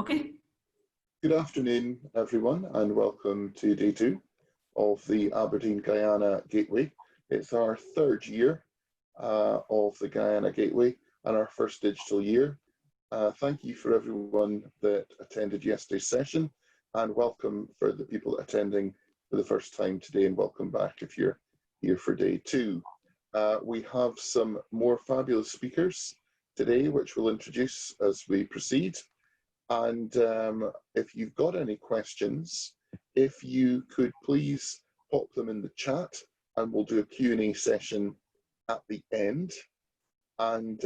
Okay. Good afternoon, everyone, and welcome to day 2 of the Aberdeen-Guyana Gateway. It's our third year of the Guyana Gateway and our first digital year. Thank you for everyone that attended yesterday's session, and welcome for the people attending for the first time today, and welcome back if you're here for day 2. We have some more fabulous speakers today, which we'll introduce as we proceed. And if you've got any questions, if you could please pop them in the chat, and we'll do a Q&A session at the end. And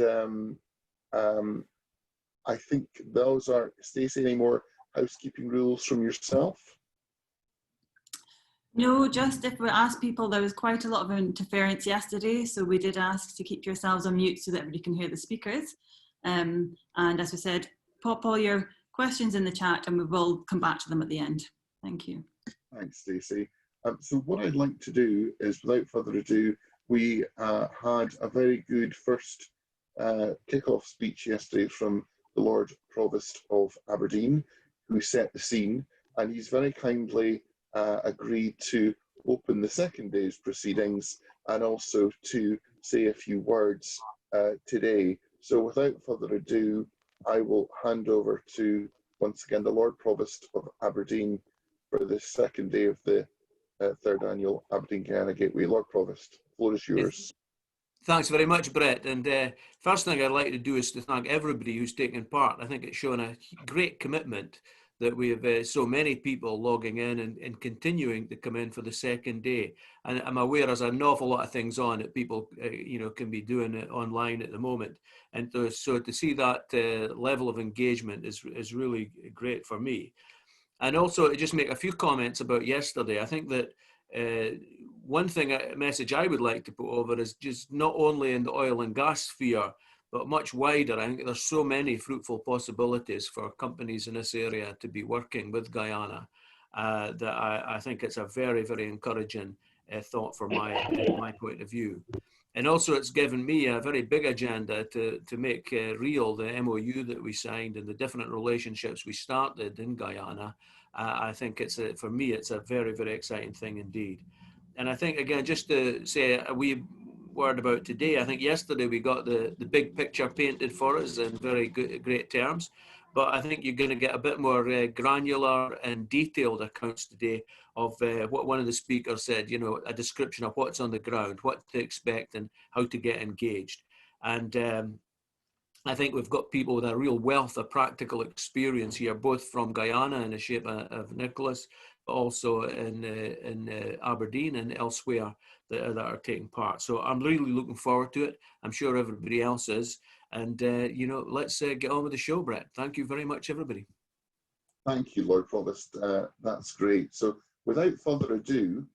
I think those are, Stacey, any more housekeeping rules from yourself? No, just if we asked people, there was quite a lot of interference yesterday, so we did ask to keep yourselves on mute so that everybody can hear the speakers. And as we said, pop all your questions in the chat and we will come back to them at the end. Thank you. Thanks, Stacey. So what I'd like to do is, without further ado, we had a very good first kick-off speech yesterday from the Lord Provost of Aberdeen, who set the scene, and he's very kindly agreed to open the second day's proceedings and also to say a few words today. So without further ado, I will hand over to, once again, the Lord Provost of Aberdeen for the second day of the third annual Aberdeen-Guyana Gateway. Lord Provost, the floor is yours. Thanks very much, Brett. And first thing I'd like to do is to thank everybody who's taken part. I think it's shown a great commitment that we have so many people logging in and continuing to come in for the second day. And I'm aware there's an awful lot of things on that people can be doing it online at the moment. And so to see that level of engagement is really great for me. And also to just make a few comments about yesterday. I think that one message I would like to put over is just not only in the oil and gas sphere, but much wider. I think there's so many fruitful possibilities for companies in this area to be working with Guyana that I think it's a very, very encouraging thought from my point of view. And also it's given me a very big agenda to make real the MOU that we signed and the different relationships we started in Guyana. I think for me, it's a very, very exciting thing indeed. And I think, again, just to say a wee word about today, I think yesterday we got the big picture painted for us in very great terms. But I think you're going to get a bit more granular and detailed accounts today of what one of the speakers said, a description of what's on the ground, what to expect and how to get engaged. And I think we've got people with a real wealth of practical experience here, both from Guyana in the shape of Nicholas, but also in Aberdeen and elsewhere that are taking part. So I'm really looking forward to it. I'm sure everybody else is. And, let's get on with the show, Brett. Thank you very much, everybody. Thank you, Lord Provost. That's great. So without further ado,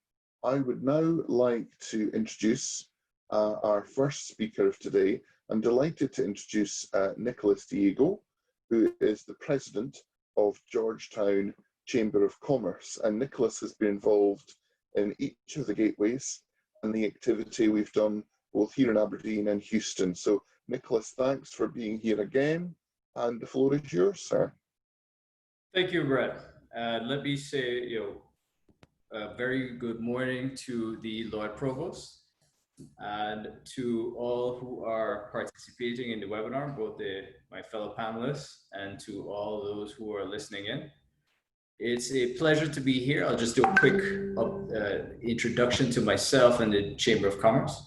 I would now like to introduce our first speaker of today. I'm delighted to introduce Nicholas Diego, who is the president of Georgetown Chamber of Commerce. And Nicholas has been involved in each of the gateways and the activity we've done both here in Aberdeen and Houston. So Nicholas, thanks for being here again, and the floor is yours, sir. Thank you, Brett. Let me say, a very good morning to the Lord Provost and to all who are participating in the webinar, both my fellow panelists and to all those who are listening in. It's a pleasure to be here. I'll just do a quick introduction to myself and the Chamber of Commerce.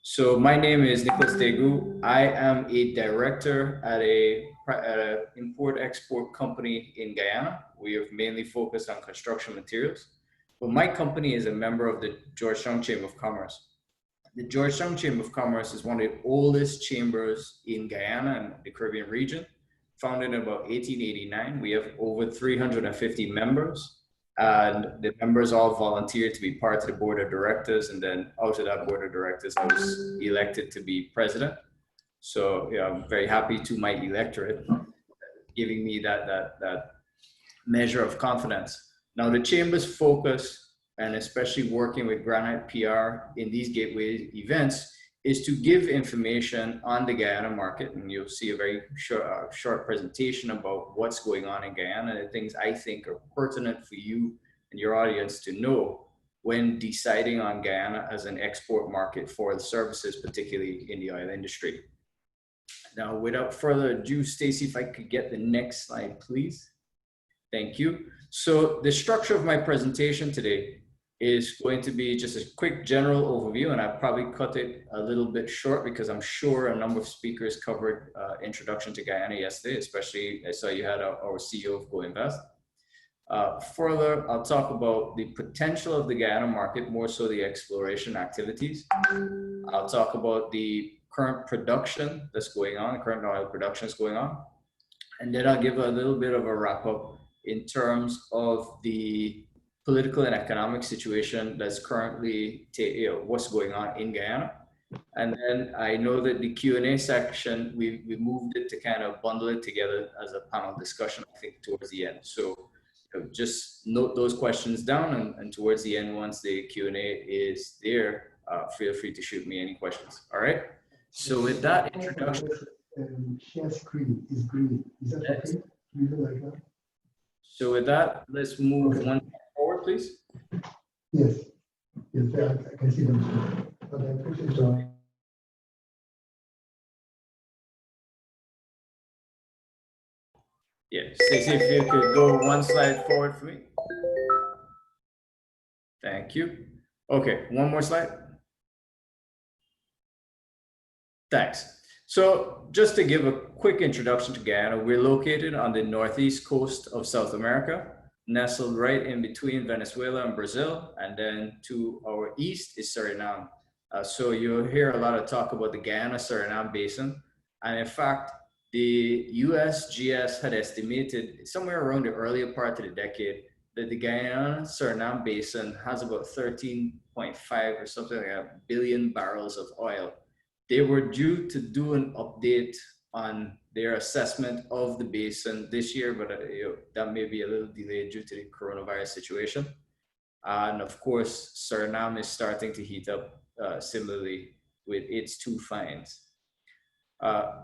So my name is Nicholas Diego. I am a director at an import-export company in Guyana. We are mainly focused on construction materials. But my company is a member of the Georgetown Chamber of Commerce. The Georgetown Chamber of Commerce is one of the oldest chambers in Guyana and the Caribbean region, founded in about 1889. We have over 350 members. And the members all volunteered to be part of the board of directors. And then out of that board of directors, I was elected to be president. So I'm very happy to my electorate, giving me that measure of confidence. Now the chamber's focus, and especially working with Granite PR in these gateway events, is to give information on the Guyana market, and you'll see a very short presentation about what's going on in Guyana and the things I think are pertinent for you and your audience to know when deciding on Guyana as an export market for the services, particularly in the oil industry. Now, without further ado, Stacy, if I could get the next slide, please. Thank you. So the structure of my presentation today is going to be just a quick general overview, and I'll probably cut it a little bit short because I'm sure a number of speakers covered introduction to Guyana yesterday, especially I saw you had our CEO of Go Invest. Further, I'll talk about the potential of the Guyana market, more so the exploration activities. I'll talk about the current production that's going on, the current oil production that's going on. And then I'll give a little bit of a wrap up in terms of the political and economic situation that's currently, what's going on in Guyana. And then I know that the Q&A section, we moved it to kind of bundle it together as a panel discussion, I think, towards the end. So just note those questions down, and towards the end, once the Q&A is there, feel free to shoot me any questions. All right. So with that introduction, share screen is green. Is that okay? Leave it like that. So with that, let's move one forward, please. Yes. Yes, I can see them. But I push it down. Yeah, Stacey, if you could go one slide forward for me. Thank you. Okay, one more slide. Thanks. So just to give a quick introduction to Guyana, we're located on the northeast coast of South America, nestled right in between Venezuela and Brazil, and then to our east is Suriname. So you'll hear a lot of talk about the Guyana-Suriname basin, and in fact, the USGS had estimated somewhere around the earlier part of the decade that the Guyana-Suriname basin has about 13.5 or something like that billion barrels of oil. They were due to do an update on their assessment of the basin this year, but that may be a little delayed due to the coronavirus situation. And of course, Suriname is starting to heat up similarly with its two finds.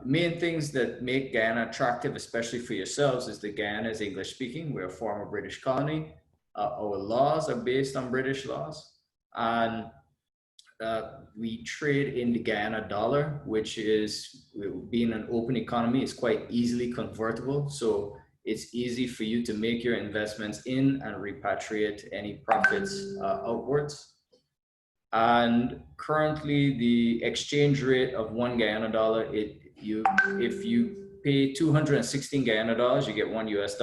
Main things that make Guyana attractive, especially for yourselves, is that Guyana is English speaking. We're a former British colony. Our laws are based on British laws. And we trade in the Guyana dollar, which is, being an open economy, is quite easily convertible. So it's easy for you to make your investments in and repatriate any profits outwards. And currently the exchange rate of one Guyana dollar, if you pay 216 Guyana dollars, you get $1 US.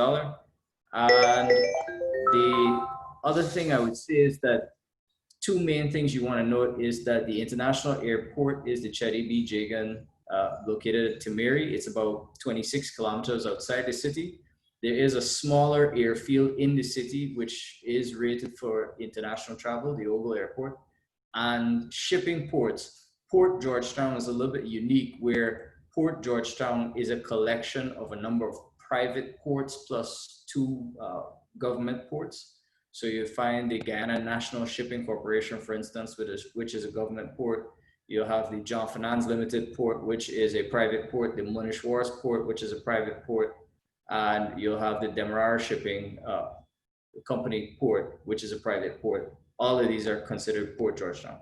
And the other thing I would say is that two main things you want to note is that the international airport is the Chedi B. Jagan, located at Timeri. It's about 26 kilometers outside the city. There is a smaller airfield in the city, which is rated for international travel, the Ogle Airport. And shipping ports, Port Georgetown is a little bit unique, where Port Georgetown is a collection of a number of private ports plus two government ports. So you find the Guyana National Shipping Corporation, for instance, which is a government port. You'll have the John Finance Limited Port, which is a private port, the Munish Wars Port, which is a private port, and you'll have the Demerara Shipping Company Port, which is a private port. All of these are considered Port Georgetown.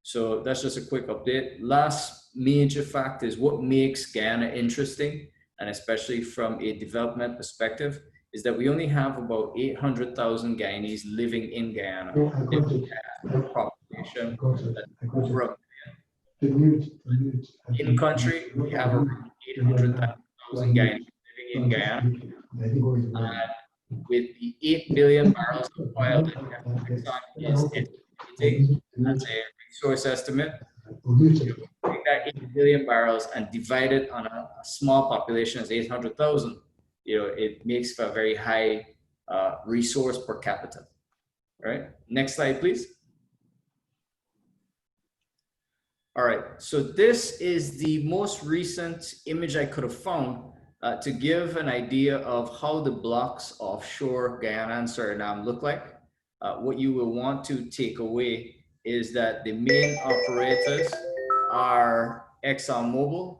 So that's just a quick update. Last major fact is what makes Guyana interesting, and especially from a development perspective, is that we only have about 800,000 Guyanese living in Guyana. Population over in country, we have around 800,000 Guyanese living in Guyana. And with the 8 billion barrels of oil that Exxon is estimating, that's a resource estimate. You take that 8 billion barrels and divide it on a small population as 800,000, it makes for a very high resource per capita. All right, next slide, please. All right, so this is the most recent image I could have found to give an idea of how the blocks offshore Guyana and Suriname look like. What you will want to take away is that the main operators are ExxonMobil,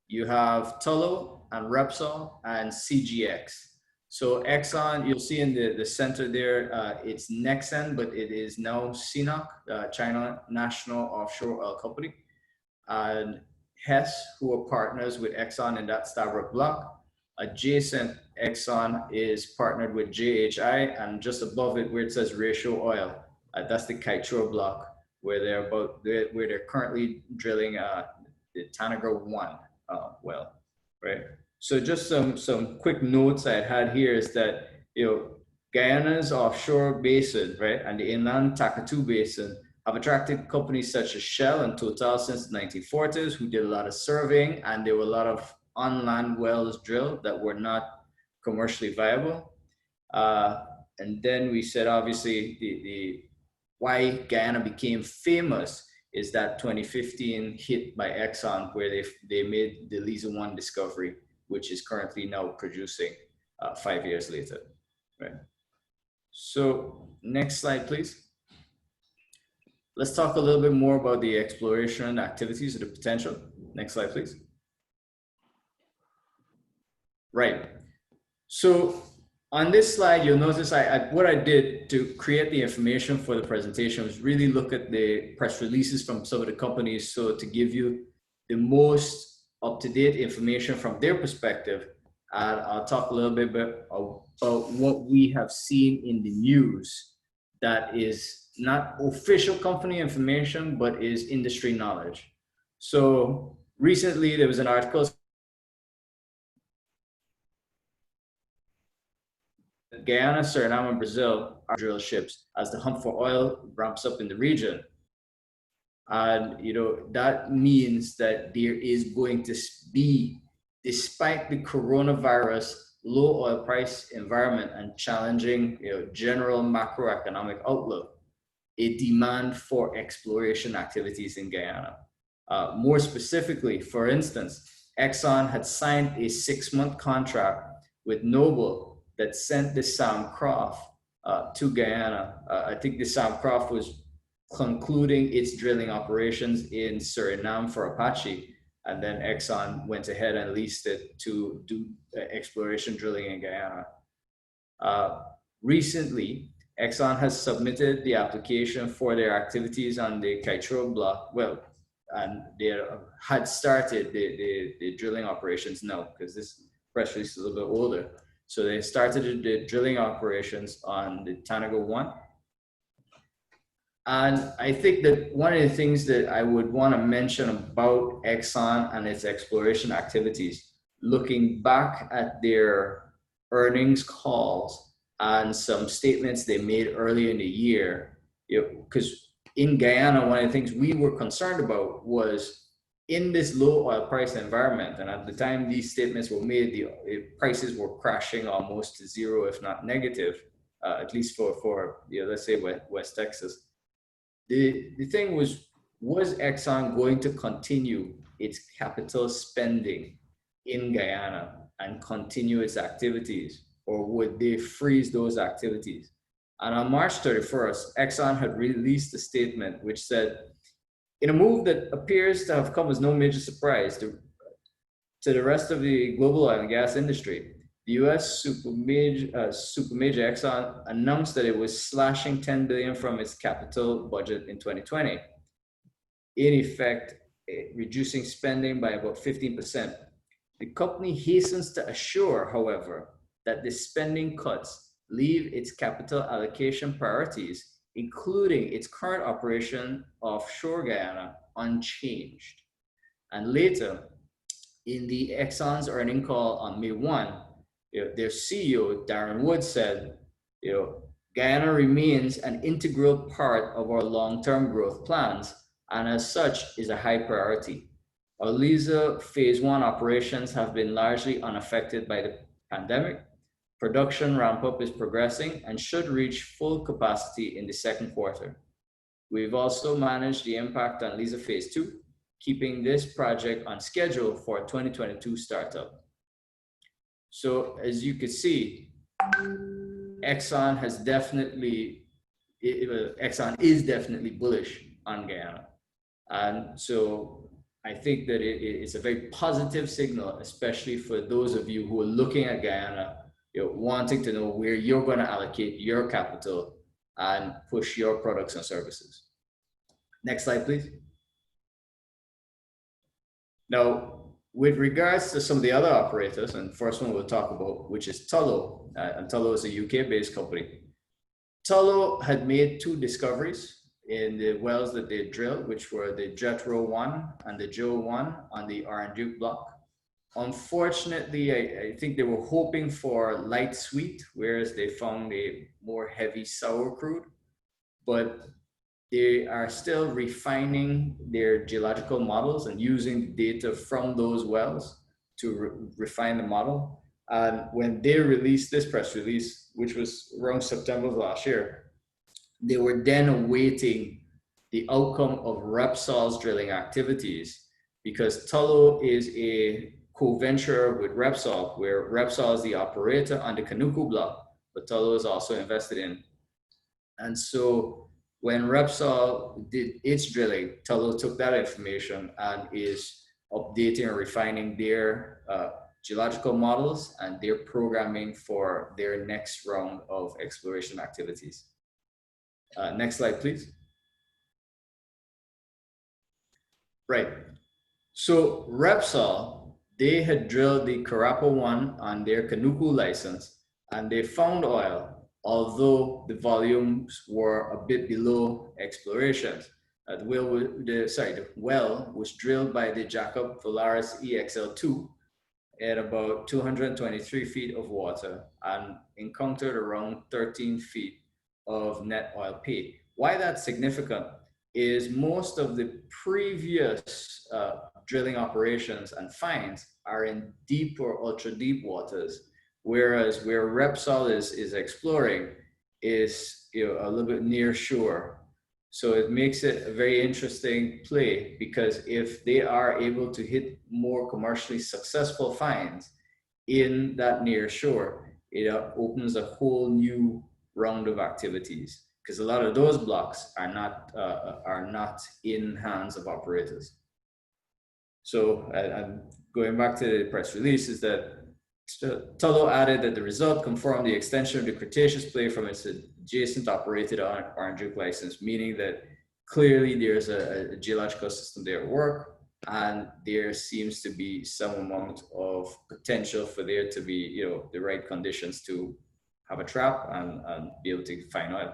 you have Tullow and Repsol and CGX. So Exxon, you'll see in the center there, it's Nexen, but it is now CNOOC, China National Offshore Oil Company. And Hess, who are partners with Exxon in that Stabroek block. Adjacent, Exxon is partnered with JHI, and just above it where it says Ratio Oil, that's the Kaieteur block, where they're currently drilling the Tanager 1 well, right? So just some quick notes I had here is that, Guyana's offshore basin, right, and the inland Takatu basin have attracted companies such as Shell and Total since the 1940s, who did a lot of surveying, and there were a lot of on-land wells drilled that were not commercially viable. And then we said, obviously, the why Guyana became famous is that 2015 hit by Exxon, where they made the Liza 1 discovery, which is currently now producing 5 years later, right? So next slide, please. Let's talk a little bit more about the exploration activities or the potential. Next slide, please. Right. So on this slide, you'll notice what I did to create the information for the presentation was really look at the press releases from some of the companies. So to give you the most up-to-date information from their perspective, and I'll talk a little bit about what we have seen in the news that is not official company information, but is industry knowledge. So recently there was an article Guyana, Suriname, and Brazil are drill ships as the hunt for oil ramps up in the region. And that means that there is going to be, despite the coronavirus, low oil price environment and challenging general macroeconomic outlook, a demand for exploration activities in Guyana. More specifically, for instance, Exxon had signed a 6-month contract with Noble that sent the Sam Croft to Guyana. I think the Sam Croft was concluding its drilling operations in Suriname for Apache, and then Exxon went ahead and leased it to do exploration drilling in Guyana. Recently, Exxon has submitted the application for their activities on the Kaieteur block. Well, and they had started the drilling operations now, because this press release is a little bit older. So they started the drilling operations on the Tanager 1. And I think that one of the things that I would want to mention about Exxon and its exploration activities, looking back at their earnings calls and some statements they made early in the year, because in Guyana, one of the things we were concerned about was in this low oil price environment, and at the time these statements were made, the prices were crashing almost to zero, if not negative, at least for let's say West Texas. The thing was Exxon going to continue its capital spending in Guyana and continue its activities, or would they freeze those activities? And on March 31st, Exxon had released a statement which said, in a move that appears to have come as no major surprise to the rest of the global oil and gas industry, the US supermajor Exxon announced that it was slashing $10 billion from its capital budget in 2020. In effect, reducing spending by about 15%. The company hastens to assure, however, that the spending cuts leave its capital allocation priorities, including its current operation offshore Guyana, unchanged. And later, in the Exxon's earnings call on May 1, their CEO, Darren Wood, said, Guyana remains an integral part of our long-term growth plans, and as such is a high priority. Our Liza Phase 1 operations have been largely unaffected by the pandemic. Production ramp-up is progressing and should reach full capacity in the second quarter. We've also managed the impact on Liza Phase 2, keeping this project on schedule for 2022 startup. So as you can see, Exxon is definitely bullish on Guyana. And so I think that it's a very positive signal, especially for those of you who are looking at Guyana, wanting to know where you're going to allocate your capital and push your products and services. Next slide, please. Now, with regards to some of the other operators, and first one we'll talk about, which is Tullow, and Tullow is a UK-based company. Tullow had made 2 discoveries in the wells that they drilled, which were the Jethro 1 and the Joe 1 on the Orange block. Unfortunately, I think they were hoping for light sweet, whereas they found a more heavy sour crude, but they are still refining their geological models and using the data from those wells to refine the model. And when they released this press release, which was around September of last year, they were then awaiting the outcome of Repsol's drilling activities, because Tullow is a co-venture with Repsol, where Repsol is the operator on the Kanuku block, but Tullow is also invested in. And so when Repsol did its drilling, Tullow took that information and is updating and refining their geological models and their programming for their next round of exploration activities. Next slide, please. Right. So Repsol, they had drilled the Karapo 1 on their Kanuku license, and they found oil, although the volumes were a bit below explorations. The well was drilled by the jackup Valaris EXL2 at about 223 feet of water and encountered around 13 feet of net oil pay. Why that's significant is most of the previous drilling operations and finds are in deep or ultra deep waters, whereas where Repsol is exploring is a little bit near shore. So it makes it a very interesting play, because if they are able to hit more commercially successful finds in that near shore, it opens a whole new round of activities, because a lot of those blocks are not in hands of operators. So I'm going back to the press release, is that Tullow added that the result confirmed the extension of the Cretaceous play from its adjacent operated Orange license, meaning that clearly there's a geological system there at work, and there seems to be some amount of potential for there to be the right conditions to have a trap and be able to find oil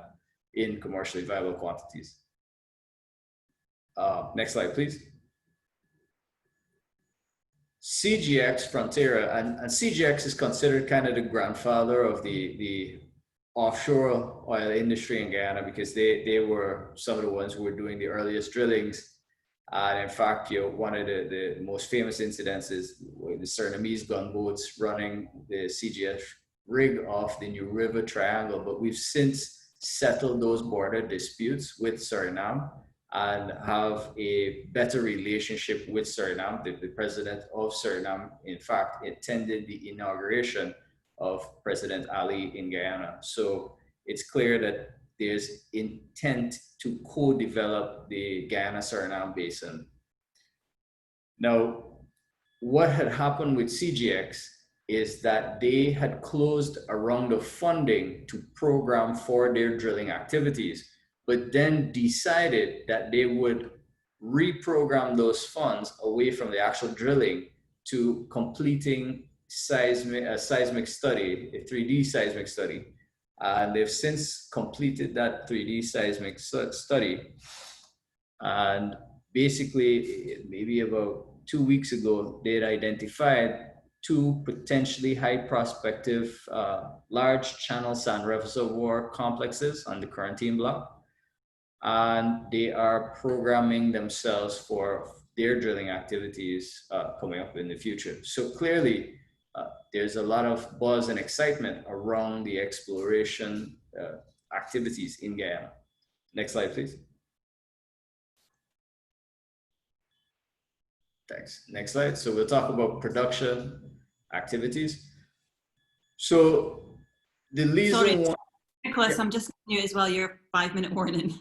in commercially viable quantities. Next slide, please. CGX Frontera, and CGX is considered kind of the grandfather of the offshore oil industry in Guyana, because they were some of the ones who were doing the earliest drillings. And in fact, one of the most famous incidents is the Surinamese gunboats running the CGX rig off the New River Triangle. But we've since settled those border disputes with Suriname and have a better relationship with Suriname. The president of Suriname, in fact, attended the inauguration of President Ali in Guyana. So it's clear that there's intent to co-develop the Guyana-Suriname basin. Now, what had happened with CGX is that they had closed a round of funding to program for their drilling activities, but then decided that they would reprogram those funds away from the actual drilling to completing a seismic study, a 3D seismic study. And they've since completed that 3D seismic study. And basically, maybe about 2 weeks ago, they had identified 2 potentially high prospective large channel sand reservoir complexes on the Quarantine block. And they are programming themselves for their drilling activities coming up in the future. So clearly, there's a lot of buzz and excitement around the exploration activities in Guyana. Next slide, please. Thanks. Next slide. So we'll talk about production activities. So the Liaison Sorry, Nicholas, I'm just giving you as well your 5-minute warning.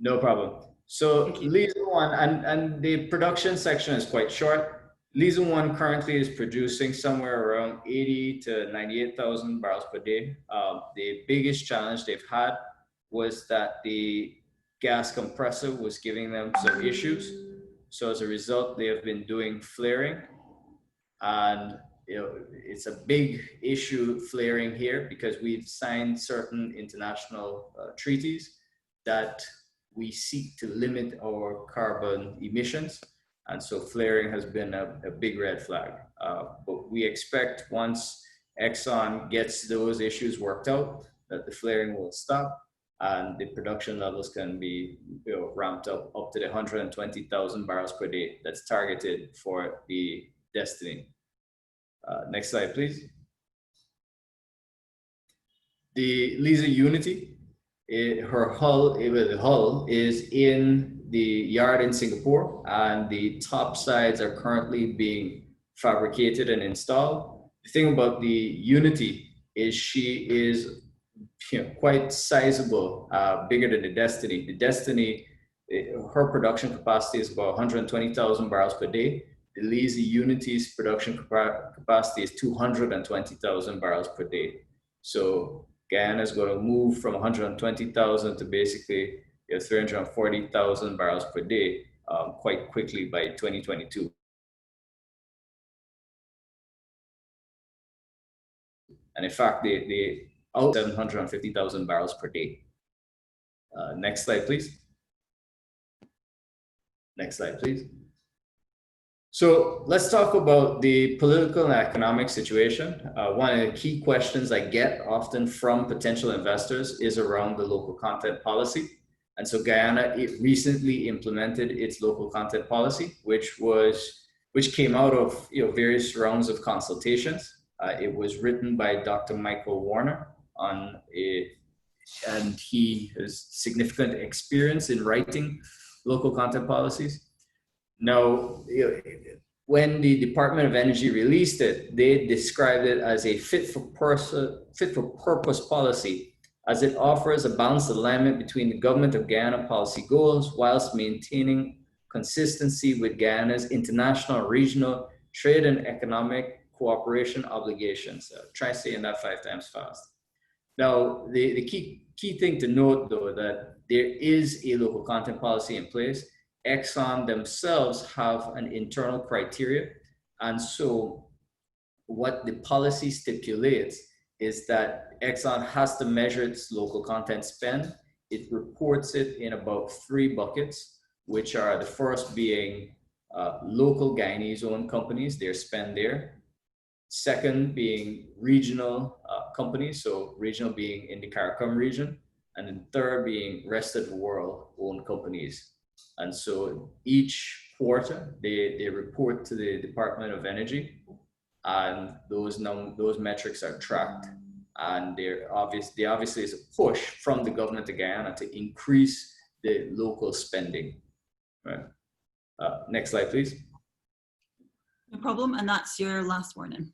No problem. So Thank you. Liaison 1, and the production section is quite short. Liaison 1 currently is producing somewhere around 80 to 98,000 barrels per day. The biggest challenge they've had was that the gas compressor was giving them some issues. So as a result, they have been doing flaring, and it's a big issue flaring here because we've signed certain international treaties that we seek to limit our carbon emissions. And so flaring has been a big red flag. But we expect once Exxon gets those issues worked out, that the flaring will stop and the production levels can be ramped up to the 120,000 barrels per day that's targeted for the Destiny. Next slide, please. The Liza Unity, the hull is in the yard in Singapore, and the top sides are currently being fabricated and installed. The thing about the Unity is she is quite sizable, bigger than the Destiny. The Destiny, her production capacity is about 120,000 barrels per day. The Liza Unity's production capacity is 220,000 barrels per day. So Guyana is going to move from 120,000 to basically 340,000 barrels per day quite quickly by 2022. And in fact, they out 750,000 barrels per day. Next slide, please. Next slide, please. So let's talk about the political and economic situation. One of the key questions I get often from potential investors is around the local content policy. And so Guyana recently implemented its local content policy, which came out of various rounds of consultations. It was written by Dr. Michael Warner and he has significant experience in writing local content policies. Now, when the Department of Energy released it, they described it as a fit for purpose policy, as it offers a balanced alignment between the government of Guyana policy goals whilst maintaining consistency with Guyana's international, regional, trade and economic cooperation obligations. Try saying that 5 times fast. Now, the key thing to note, though, that there is a local content policy in place. Exxon themselves have an internal criteria. And so what the policy stipulates is that Exxon has to measure its local content spend. It reports it in about 3 buckets, which are the first being local Guyanese-owned companies, their spend there. Second being regional companies, so regional being in the CARICOM region. And then third being rest of the world owned companies. And so each quarter, they report to the Department of Energy, and those metrics are tracked. And there obviously is a push from the government of Guyana to increase the local spending. Right. Next slide, please. No problem, and that's your last warning.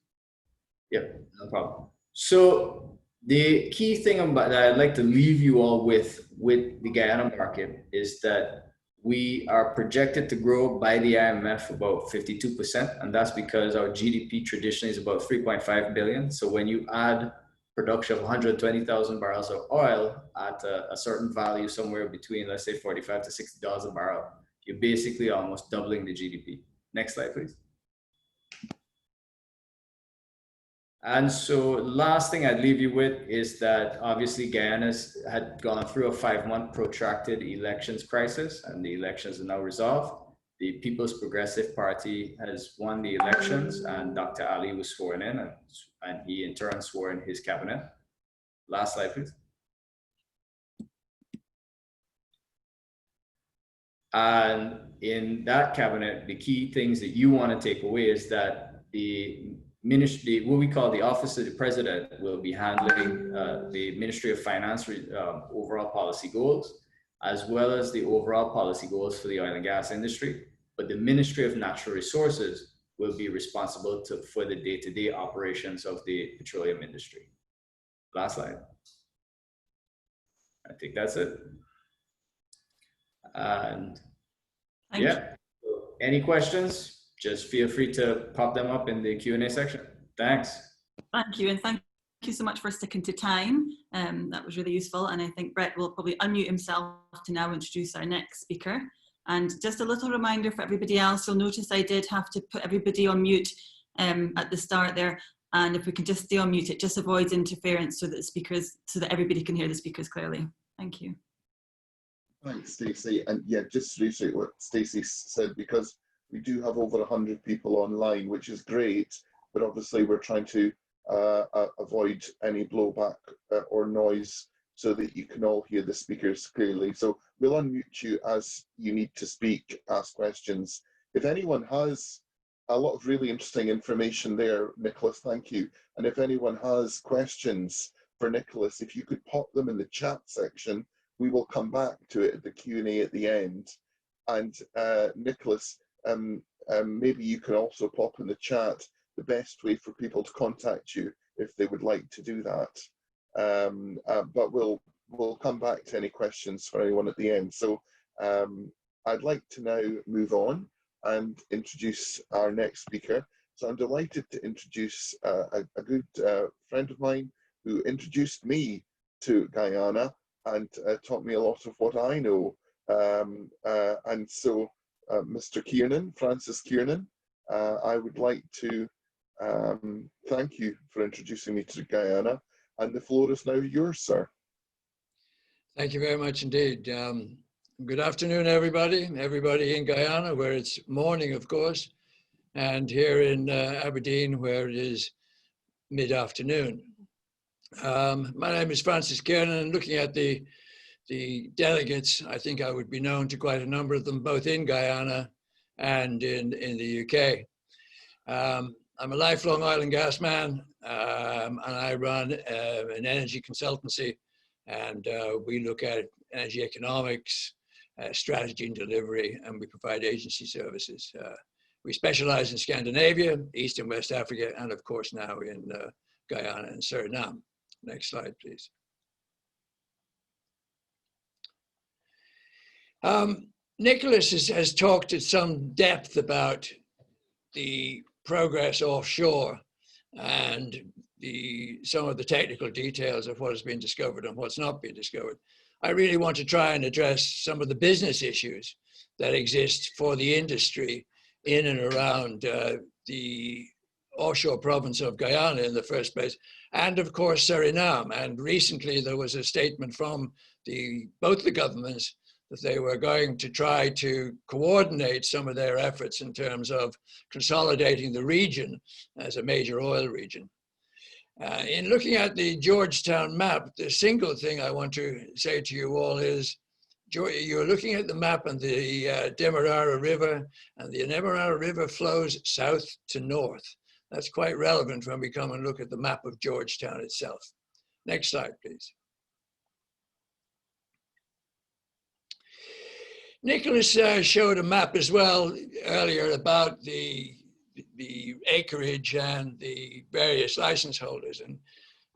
Yep, no problem. So the key thing that I'd like to leave you all with the Guyana market is that we are projected to grow by the IMF about 52%, and that's because our GDP traditionally is about 3.5 billion. So when you add production of 120,000 barrels of oil at a certain value somewhere between, let's say, $45 to $60 a barrel, you're basically almost doubling the GDP. Next slide, please. And so last thing I'd leave you with is that obviously Guyana's had gone through a 5-month protracted elections crisis, and the elections are now resolved. The People's Progressive Party has won the elections, and Dr. Ali was sworn in, and he in turn swore in his cabinet. Last slide, please. And in that cabinet, the key things that you want to take away is that the ministry, what we call the Office of the President, will be handling the Ministry of Finance overall policy goals, as well as the overall policy goals for the oil and gas industry. But the Ministry of Natural Resources will be responsible for the day-to-day operations of the petroleum industry. Last slide. I think that's it. And Thank you. yeah, any questions, just feel free to pop them up in the Q&A section. Thanks. Thank you, and thank you so much for sticking to time. That was really useful, and I think Brett will probably unmute himself to now introduce our next speaker. And just a little reminder for everybody else, you'll notice I did have to put everybody on mute at the start there, and if we can just stay on mute, it just avoids interference so that everybody can hear the speakers clearly. Thank you. Thanks, Stacey. And yeah, just to reiterate what Stacey said, because we do have over 100 people online, which is great, but obviously we're trying to avoid any blowback or noise so that you can all hear the speakers clearly. So we'll unmute you as you need to speak, ask questions. If anyone has a lot of really interesting information there, Nicholas, thank you. And if anyone has questions for Nicholas, if you could pop them in the chat section, we will come back to it at the Q&A at the end. And Nicholas, maybe you can also pop in the chat the best way for people to contact you if they would like to do that. But we'll come back to any questions for anyone at the end. So I'd like to now move on and introduce our next speaker. So I'm delighted to introduce a good friend of mine who introduced me to Guyana and taught me a lot of what I know. And so Mr. Kiernan, Francis Kiernan, I would like to thank you for introducing me to Guyana, and the floor is now yours, sir. Thank you very much indeed. Good afternoon, everybody in Guyana, where it's morning, of course, and here in Aberdeen, where it is mid-afternoon. My name is Francis Kiernan, and looking at the delegates, I think I would be known to quite a number of them, both in Guyana and in the UK. I'm a lifelong oil and gas man, and I run an energy consultancy, and we look at energy economics, strategy and delivery, and we provide agency services. We specialize in Scandinavia, East and West Africa, and of course now in Guyana and Suriname. Next slide, please. Nicholas has talked at some depth about the progress offshore and some of the technical details of what has been discovered and what's not been discovered. I really want to try and address some of the business issues that exist for the industry in and around the offshore province of Guyana in the first place, and of course Suriname. And recently there was a statement from both the governments that they were going to try to coordinate some of their efforts in terms of consolidating the region as a major oil region. In looking at the Georgetown map, the single thing I want to say to you all is, you're looking at the map and the Demerara River, and the Demerara River flows south to north. That's quite relevant when we come and look at the map of Georgetown itself. Next slide, please. Nicholas showed a map as well earlier about the acreage and the various license holders, and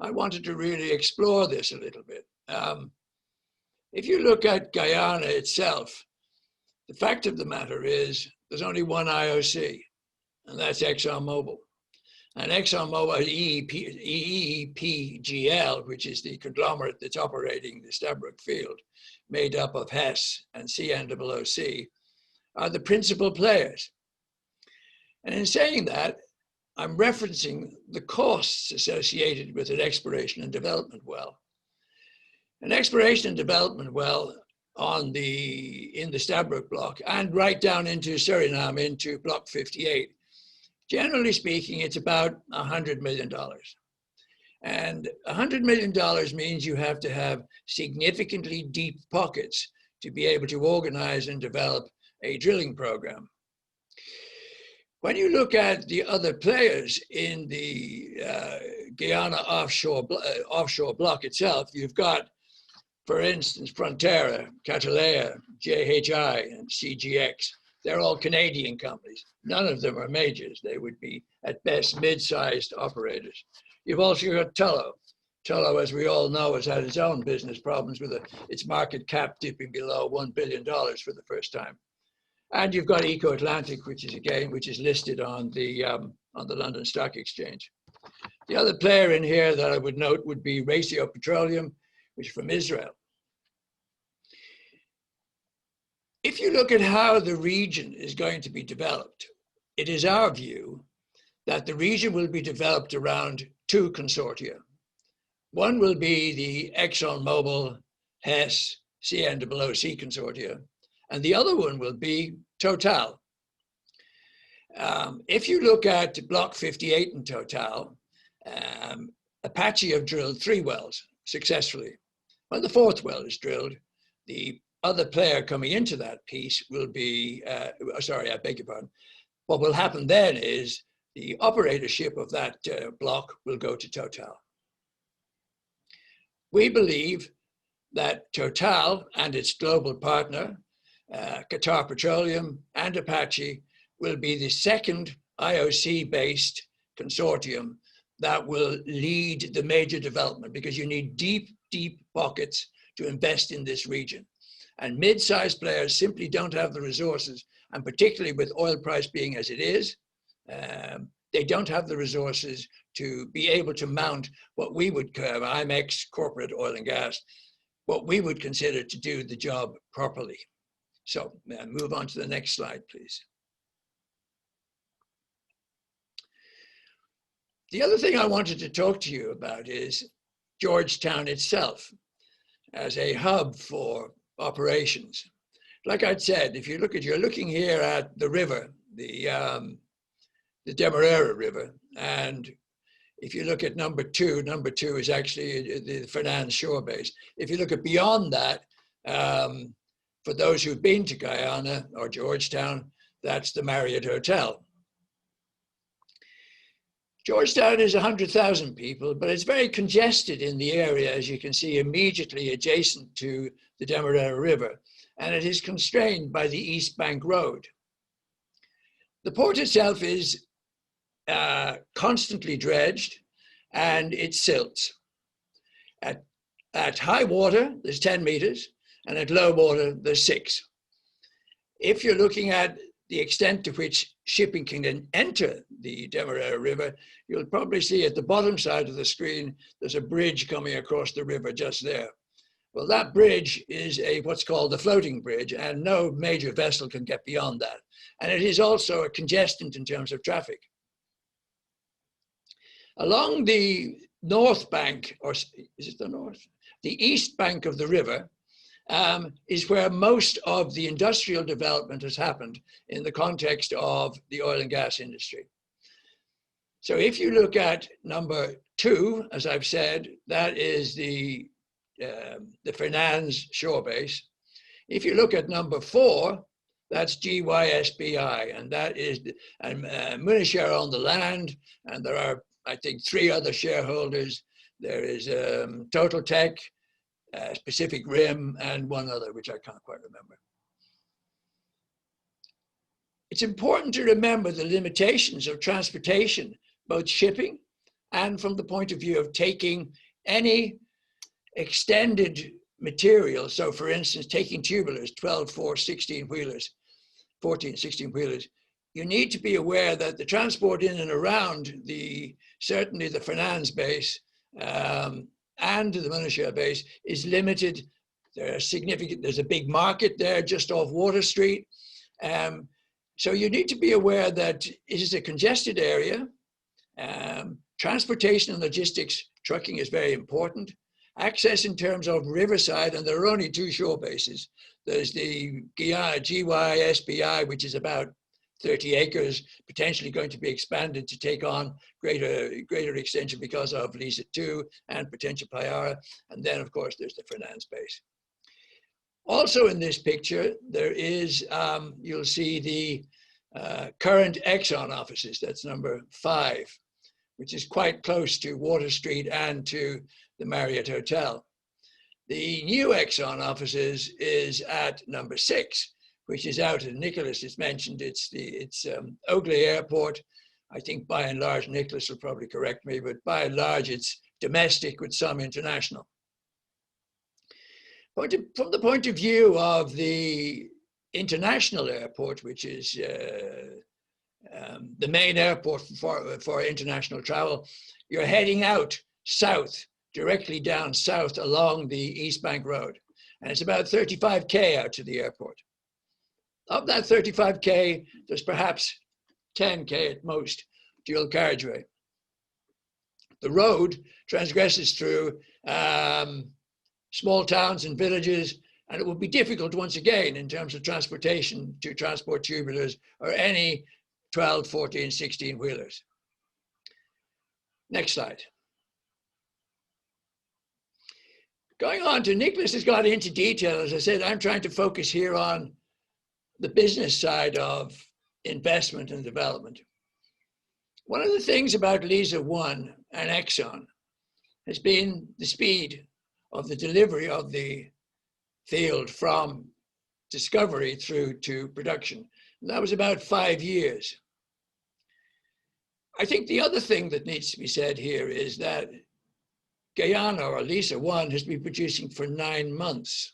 I wanted to really explore this a little bit. If you look at Guyana itself, the fact of the matter is there's only one IOC, and that's ExxonMobil. And ExxonMobil, EEPGL, which is the conglomerate that's operating the Stabroek field, made up of Hess and CNOOC, are the principal players. And in saying that, I'm referencing the costs associated with an exploration and development well. An exploration and development well in the Stabroek block and right down into Suriname, into Block 58, generally speaking, it's about $100 million. And $100 million means you have to have significantly deep pockets to be able to organize and develop a drilling program. When you look at the other players in the Guyana offshore block itself, you've got, for instance, Frontera, Catalea, JHI, and CGX. They're all Canadian companies. None of them are majors. They would be, at best, mid-sized operators. You've also got Tullow, Tullow, as we all know, has had its own business problems with its market cap dipping below $1 billion for the first time. And you've got Eco Atlantic, which is listed on the London Stock Exchange. The other player in here that I would note would be Ratio Petroleum, which is from Israel. If you look at how the region is going to be developed, it is our view that the region will be developed around two consortia. One will be the ExxonMobil, Hess, CNOOC consortia, and the other one will be Total. If you look at Block 58 in Total, Apache have drilled 3 wells successfully. When the 4th well is drilled, the other player coming into that piece will be, sorry, I beg your pardon. What will happen then is the operatorship of that block will go to Total. We believe that Total and its global partner, Qatar Petroleum and Apache, will be the second IOC-based consortium that will lead the major development, because you need deep, deep pockets to invest in this region. And mid-sized players simply don't have the resources, and particularly with oil price being as it is, they don't have the resources to be able to mount what we would, I'm ex-corporate oil and gas, what we would consider to do the job properly. So move on to the next slide, please. The other thing I wanted to talk to you about is Georgetown itself as a hub for operations. Like I'd said, if you look at, you're looking here at the river, the Demerara River, and if you look at number two is actually the Fernand shore base. If you look at beyond that, for those who've been to Guyana or Georgetown, that's the Marriott Hotel. Georgetown is 100,000 people, but it's very congested in the area, as you can see, immediately adjacent to the Demerara River, and it is constrained by the East Bank Road. The port itself is constantly dredged, and it silts. At high water, there's 10 meters, and at low water, there's 6. If you're looking at the extent to which shipping can then enter the Demerara River, you'll probably see at the bottom side of the screen, there's a bridge coming across the river just there. Well, that bridge is what's called a floating bridge, and no major vessel can get beyond that. And it is also a congestant in terms of traffic. Along the north bank, or is it the north? The east bank of the river is where most of the industrial development has happened in the context of the oil and gas industry. So if you look at number 2, as I've said, that is the Fernand's shore base. If you look at number 4, that's GYSBI, and that is, Munishare on the land, and there are, I think, 3 other shareholders. There is Total Tech, Pacific Rim, and one other, which I can't quite remember. It's important to remember the limitations of transportation, both shipping and from the point of view of taking any extended material. So for instance, taking tubulars, 12, 4, 16-wheelers, 14, 16-wheelers, you need to be aware that the transport in and around certainly the Fernand's base and the Munishare base is limited. There's a big market there just off Water Street. So you need to be aware that it is a congested area. Transportation and logistics, trucking is very important. Access in terms of riverside, and there are only 2 shore bases. There's the GYSBI, which is about 30 acres, potentially going to be expanded to take on greater extension because of Liza 2 and potential Payara. And then, of course, there's the Fernand's base. Also in this picture, there is, you'll see the current Exxon offices. That's number 5, which is quite close to Water Street and to the Marriott Hotel. The new Exxon offices is at number 6, which is out at Nicholas. It's mentioned it's Oakley Airport. I think by and large, Nicholas will probably correct me, but by and large, it's domestic with some international. From the point of view of the international airport, which is the main airport for international travel, you're heading out south, directly down south along the East Bank Road. And it's about 35K out to the airport. Of that 35K, there's perhaps 10K at most dual carriageway. The road transgresses through small towns and villages, and it would be difficult once again in terms of transportation to transport tubulars or any 12, 14, 16 wheelers. Next slide. Going on to, Nicholas has got into detail. As I said, I'm trying to focus here on the business side of investment and development. One of the things about Liza 1 and Exxon has been the speed of the delivery of the field from discovery through to production. And that was about 5 years. I think the other thing that needs to be said here is that Guyana, or Liza 1, has been producing for 9 months.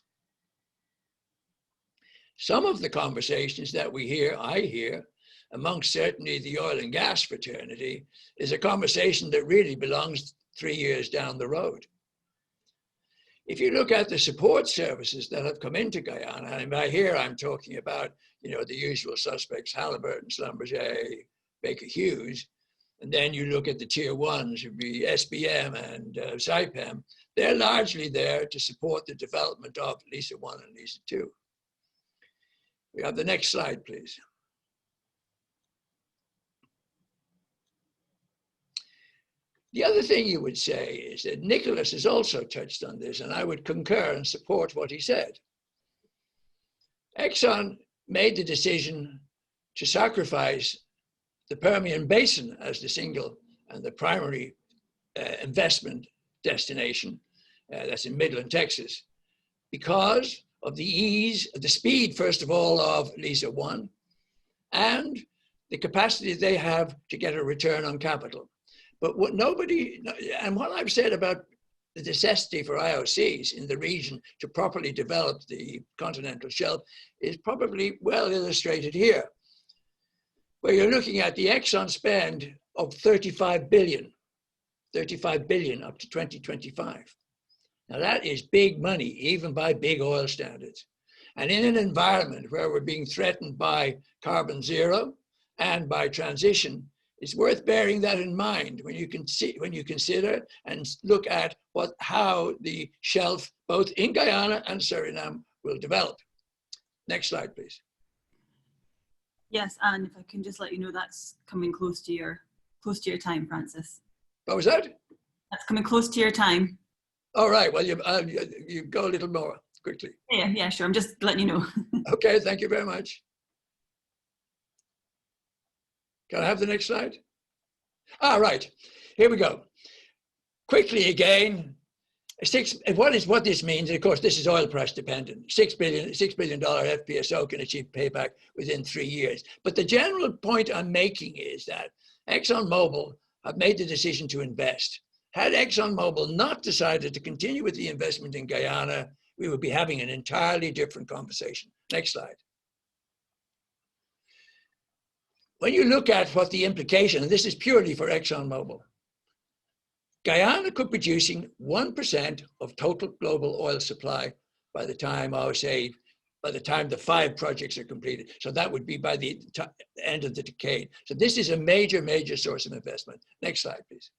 Some of the conversations that I hear, amongst certainly the oil and gas fraternity, is a conversation that really belongs 3 years down the road. If you look at the support services that have come into Guyana, and by here I'm talking about, the usual suspects, Halliburton, Schlumberger, Baker Hughes, and then you look at the tier ones, would be SBM and Saipem, they're largely there to support the development of Liza 1 and Liza 2. We have the next slide, please. The other thing you would say is that Nicholas has also touched on this, and I would concur and support what he said. Exxon made the decision to sacrifice the Permian Basin as the single and the primary investment destination, that's in Midland, Texas, because of the ease, the speed, first of all, of Liza 1, and the capacity they have to get a return on capital. But what I've said about the necessity for IOCs in the region to properly develop the continental shelf is probably well illustrated here, where you're looking at the Exxon spend of 35 billion up to 2025. Now that is big money, even by big oil standards. And in an environment where we're being threatened by carbon zero and by transition, it's worth bearing that in mind when you consider and look at how the shelf, both in Guyana and Suriname, will develop. Next slide, please. Yes, and if I can just let you know, that's coming close to your time, Francis. What was that? That's coming close to your time. All right. Well, you go a little more quickly. Yeah, sure. I'm just letting you know. Okay. Thank you very much. Can I have the next slide? Right. Here we go. Quickly again. What this means, of course, this is oil price dependent. $6 billion FPSO can achieve payback within 3 years. But the general point I'm making is that ExxonMobil have made the decision to invest. Had ExxonMobil not decided to continue with the investment in Guyana, we would be having an entirely different conversation. Next slide. When you look at what the implication, and this is purely for ExxonMobil, Guyana could be producing 1% of total global oil supply by the time, by the time the 5 projects are completed. So that would be by the end of the decade. So this is a major, major source of investment. Next slide, please.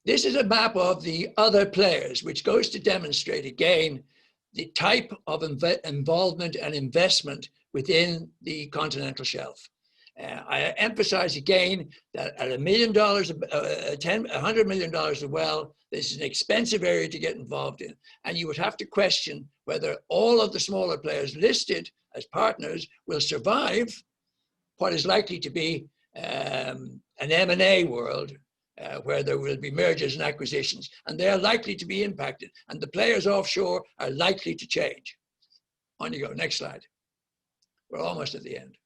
This is a map of the other players, which goes to demonstrate again the type of involvement and investment within the continental shelf. I emphasize again that at $1 million, $100 million a well, this is an expensive area to get involved in. And you would have to question whether all of the smaller players listed as partners will survive what is likely to be an M&A world where there will be mergers and acquisitions, and they are likely to be impacted. And the players offshore are likely to change. On you go, next slide. We're almost at the end.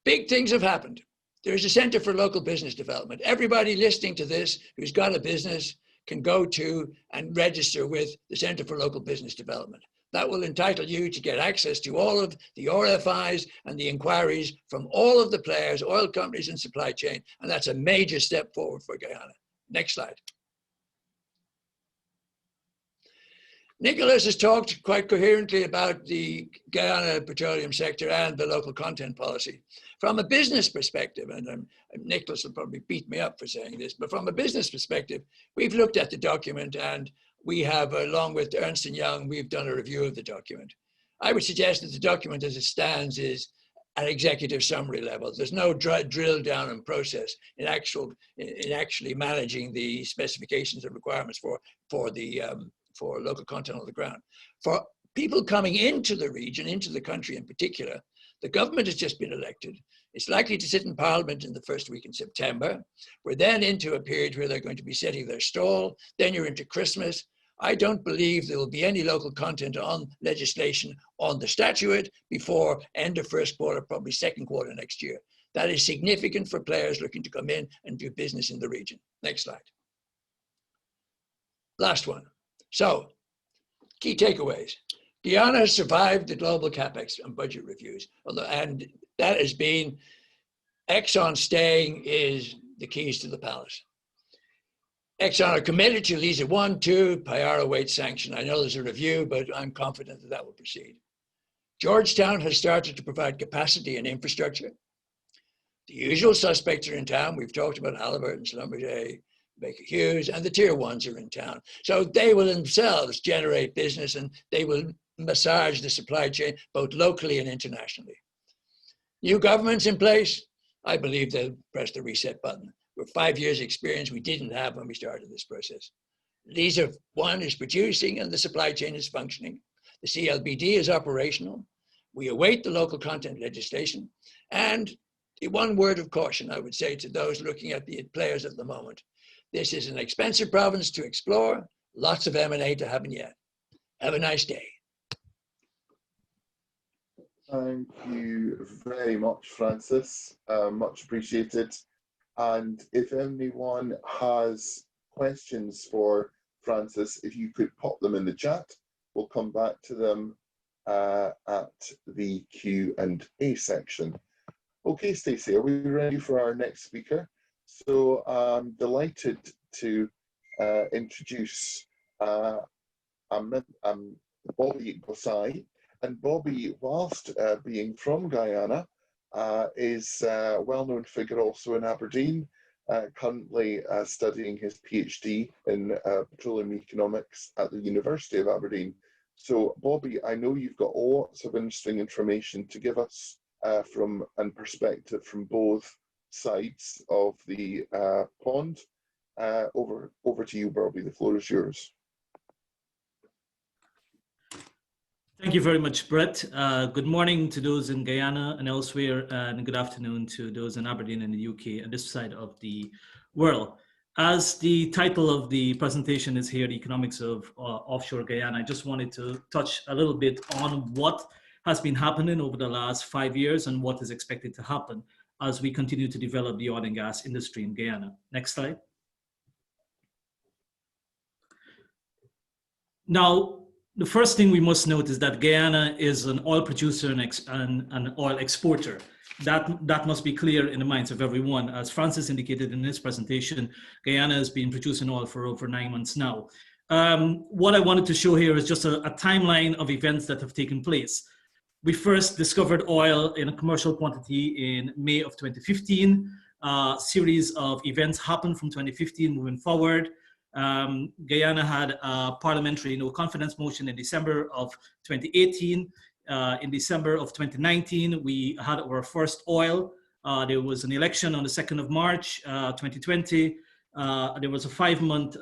Big things have happened. There's a Center for Local Business Development. Everybody listening to this who's got a business can go to and register with the Center for Local Business Development. That will entitle you to get access to all of the RFIs and the inquiries from all of the players, oil companies and supply chain. And that's a major step forward for Guyana. Next slide. Nicholas has talked quite coherently about the Guyana petroleum sector and the local content policy. From a business perspective, and Nicholas will probably beat me up for saying this, but from a business perspective, we've looked at the document and we have, along with Ernst & Young, we've done a review of the document. I would suggest that the document as it stands is at executive summary level. There's no drill down and process in actually managing the specifications and requirements for local content on the ground. For people coming into the region, into the country in particular, the government has just been elected. It's likely to sit in Parliament in the first week in September. We're then into a period where they're going to be setting their stall. Then you're into Christmas. I don't believe there will be any local content on legislation on the statute before end of first quarter, probably second quarter next year. That is significant for players looking to come in and do business in the region. Next slide. Last one. So, key takeaways. Guyana has survived the global capex and budget reviews, and that has been Exxon staying is the keys to the palace. Exxon are committed to Liza 1, 2, Payara awaits sanction. I know there's a review, but I'm confident that that will proceed. Georgetown has started to provide capacity and infrastructure. The usual suspects are in town. We've talked about Halliburton, Schlumberger, Baker Hughes, and the tier ones are in town. So they will themselves generate business and they will massage the supply chain both locally and internationally. New government's in place. I believe they'll press the reset button. We're 5 years experience we didn't have when we started this process. Liza 1 is producing and the supply chain is functioning. The CLBD is operational. We await the local content legislation. And the one word of caution I would say to those looking at the players at the moment, this is an expensive province to explore, lots of M&A to happen yet. Have a nice day. Thank you very much, Francis. Much appreciated. And if anyone has questions for Francis, if you could pop them in the chat, we'll come back to them at the Q&A section. Okay, Stacey, are we ready for our next speaker? So I'm delighted to introduce Bobby Gosai. And Bobby, whilst being from Guyana, is a well-known figure also in Aberdeen, currently studying his PhD in petroleum economics at the University of Aberdeen. So Bobby, I know you've got lots of interesting information to give us from and perspective from both sides of the pond. Over to you, Bobby. The floor is yours. Thank you very much, Brett. Good morning to those in Guyana and elsewhere, and good afternoon to those in Aberdeen in the UK and this side of the world. As the title of the presentation is here, the economics of offshore Guyana, I just wanted to touch a little bit on what has been happening over the last 5 years and what is expected to happen as we continue to develop the oil and gas industry in Guyana. Next slide. Now, the first thing we must note is that Guyana is an oil producer and an oil exporter. That must be clear in the minds of everyone. As Francis indicated in his presentation, Guyana has been producing oil for over 9 months now. What I wanted to show here is just a timeline of events that have taken place. We first discovered oil in a commercial quantity in May of 2015. A series of events happened from 2015 moving forward. Guyana had a parliamentary no confidence motion in December of 2018. In December of 2019, we had our first oil. There was an election on the 2nd of March, 2020. There was a 5-month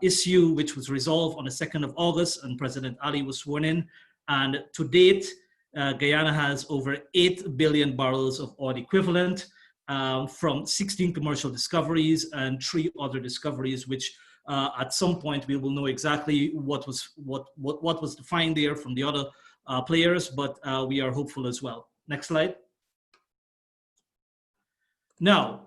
issue which was resolved on the 2nd of August, and President Ali was sworn in. And to date, Guyana has over 8 billion barrels of oil equivalent from 16 commercial discoveries and 3 other discoveries, which at some point we will know exactly what was defined there from the other players, but we are hopeful as well. Next slide. Now,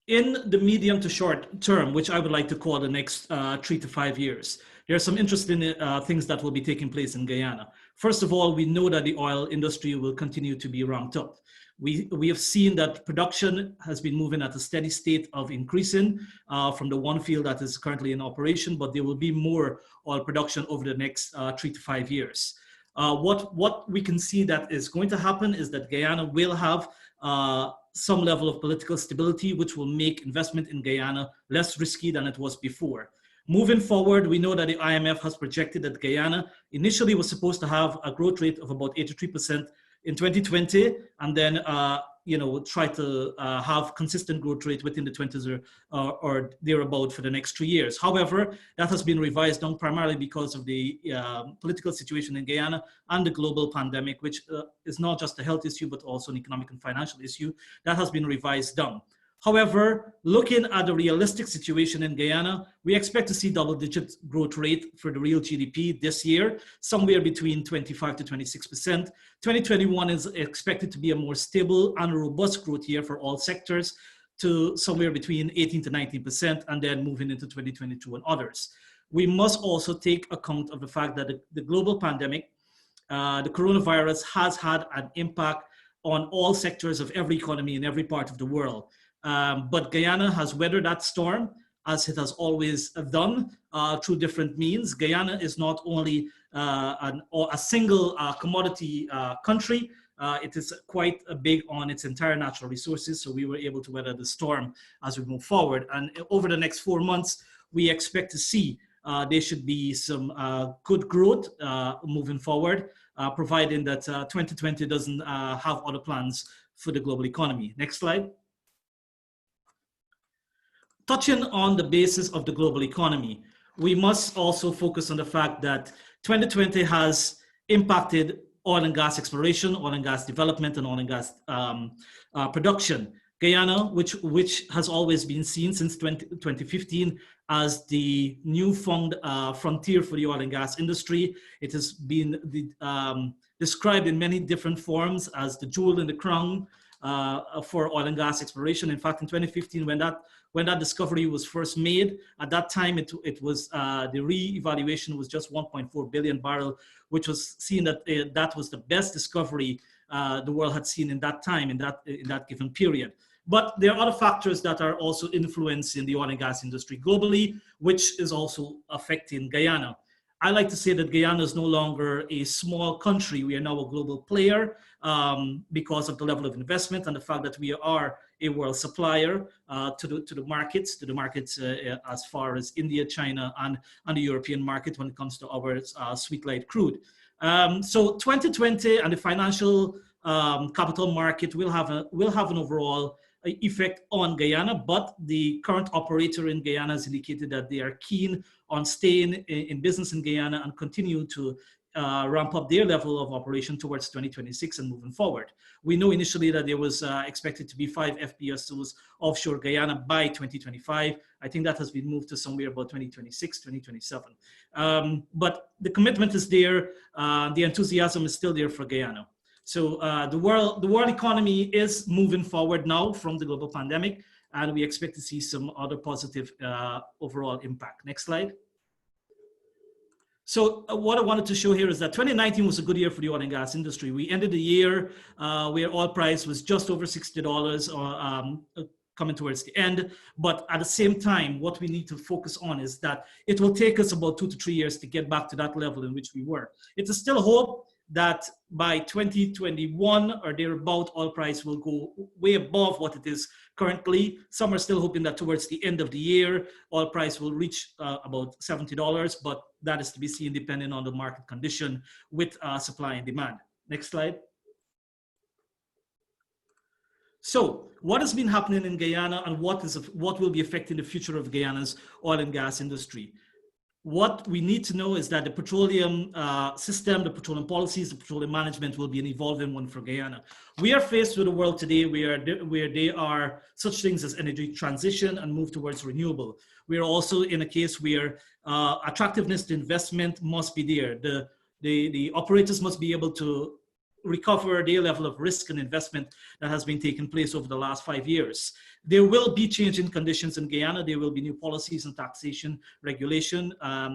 in the medium to short term, which I would like to call the next 3 to 5 years, there are some interesting things that will be taking place in Guyana. First of all, we know that the oil industry will continue to be ramped up. We have seen that production has been moving at a steady state of increasing from the one field that is currently in operation, but there will be more oil production over the next 3 to 5 years. What we can see that is going to happen is that Guyana will have some level of political stability, which will make investment in Guyana less risky than it was before. Moving forward, we know that the IMF has projected that Guyana initially was supposed to have a growth rate of about 83% in 2020, and then try to have consistent growth rate within the 20s or thereabout for the next 3 years. However, that has been revised down primarily because of the political situation in Guyana and the global pandemic, which is not just a health issue, but also an economic and financial issue. That has been revised down. However, looking at the realistic situation in Guyana, we expect to see double-digit growth rate for the real GDP this year, somewhere between 25 to 26%. 2021 is expected to be a more stable and robust growth year for all sectors, to somewhere between 18 to 19%, and then moving into 2022 and others. We must also take account of the fact that the global pandemic, the coronavirus, has had an impact on all sectors of every economy in every part of the world. But Guyana has weathered that storm, as it has always done, through different means. Guyana is not only a single commodity country, it is quite big on its entire natural resources, so we were able to weather the storm as we move forward. And over the next 4 months, we expect to see there should be some good growth moving forward, providing that 2020 doesn't have other plans for the global economy. Next slide. Touching on the basis of the global economy, we must also focus on the fact that 2020 has impacted oil and gas exploration, oil and gas development, and oil and gas production. Guyana, which has always been seen since 2015 as the newfound frontier for the oil and gas industry. It has been described in many different forms as the jewel in the crown for oil and gas exploration. In fact, in 2015, when that discovery was first made, at that time it was the re-evaluation was just 1.4 billion barrel, which was seen that that was the best discovery the world had seen in that time, in that given period. But there are other factors that are also influencing the oil and gas industry globally, which is also affecting Guyana. I like to say that Guyana is no longer a small country. We are now a global player because of the level of investment and the fact that we are a world supplier to the markets as far as India, China, and the European market when it comes to our sweet light crude. So 2020 and the financial capital market will have an overall effect on Guyana, but the current operator in Guyana has indicated that they are keen on staying in business in Guyana and continue to ramp up their level of operation towards 2026 and moving forward. We know initially that there was expected to be 5 FPSOs offshore Guyana by 2025. I think that has been moved to somewhere about 2026, 2027. But the commitment is there. The enthusiasm is still there for Guyana. So the world economy is moving forward now from the global pandemic, and we expect to see some other positive overall impact. Next slide. So what I wanted to show here is that 2019 was a good year for the oil and gas industry. We ended the year where oil price was just over $60 coming towards the end. But at the same time, what we need to focus on is that it will take us about 2 to 3 years to get back to that level in which we were. It is still a hope that by 2021 or thereabout, oil price will go way above what it is currently. Some are still hoping that towards the end of the year, oil price will reach about $70, but that is to be seen depending on the market condition with supply and demand. Next slide. So what has been happening in Guyana and what will be affecting the future of Guyana's oil and gas industry? What we need to know is that the petroleum system, the petroleum policies, the petroleum management will be an evolving one for Guyana. We are faced with a world today where there are such things as energy transition and move towards renewable. We are also in a case where attractiveness to investment must be there. The operators must be able to recover their level of risk and investment that has been taking place over the last 5 years. There will be changing conditions in Guyana. There will be new policies and taxation regulation.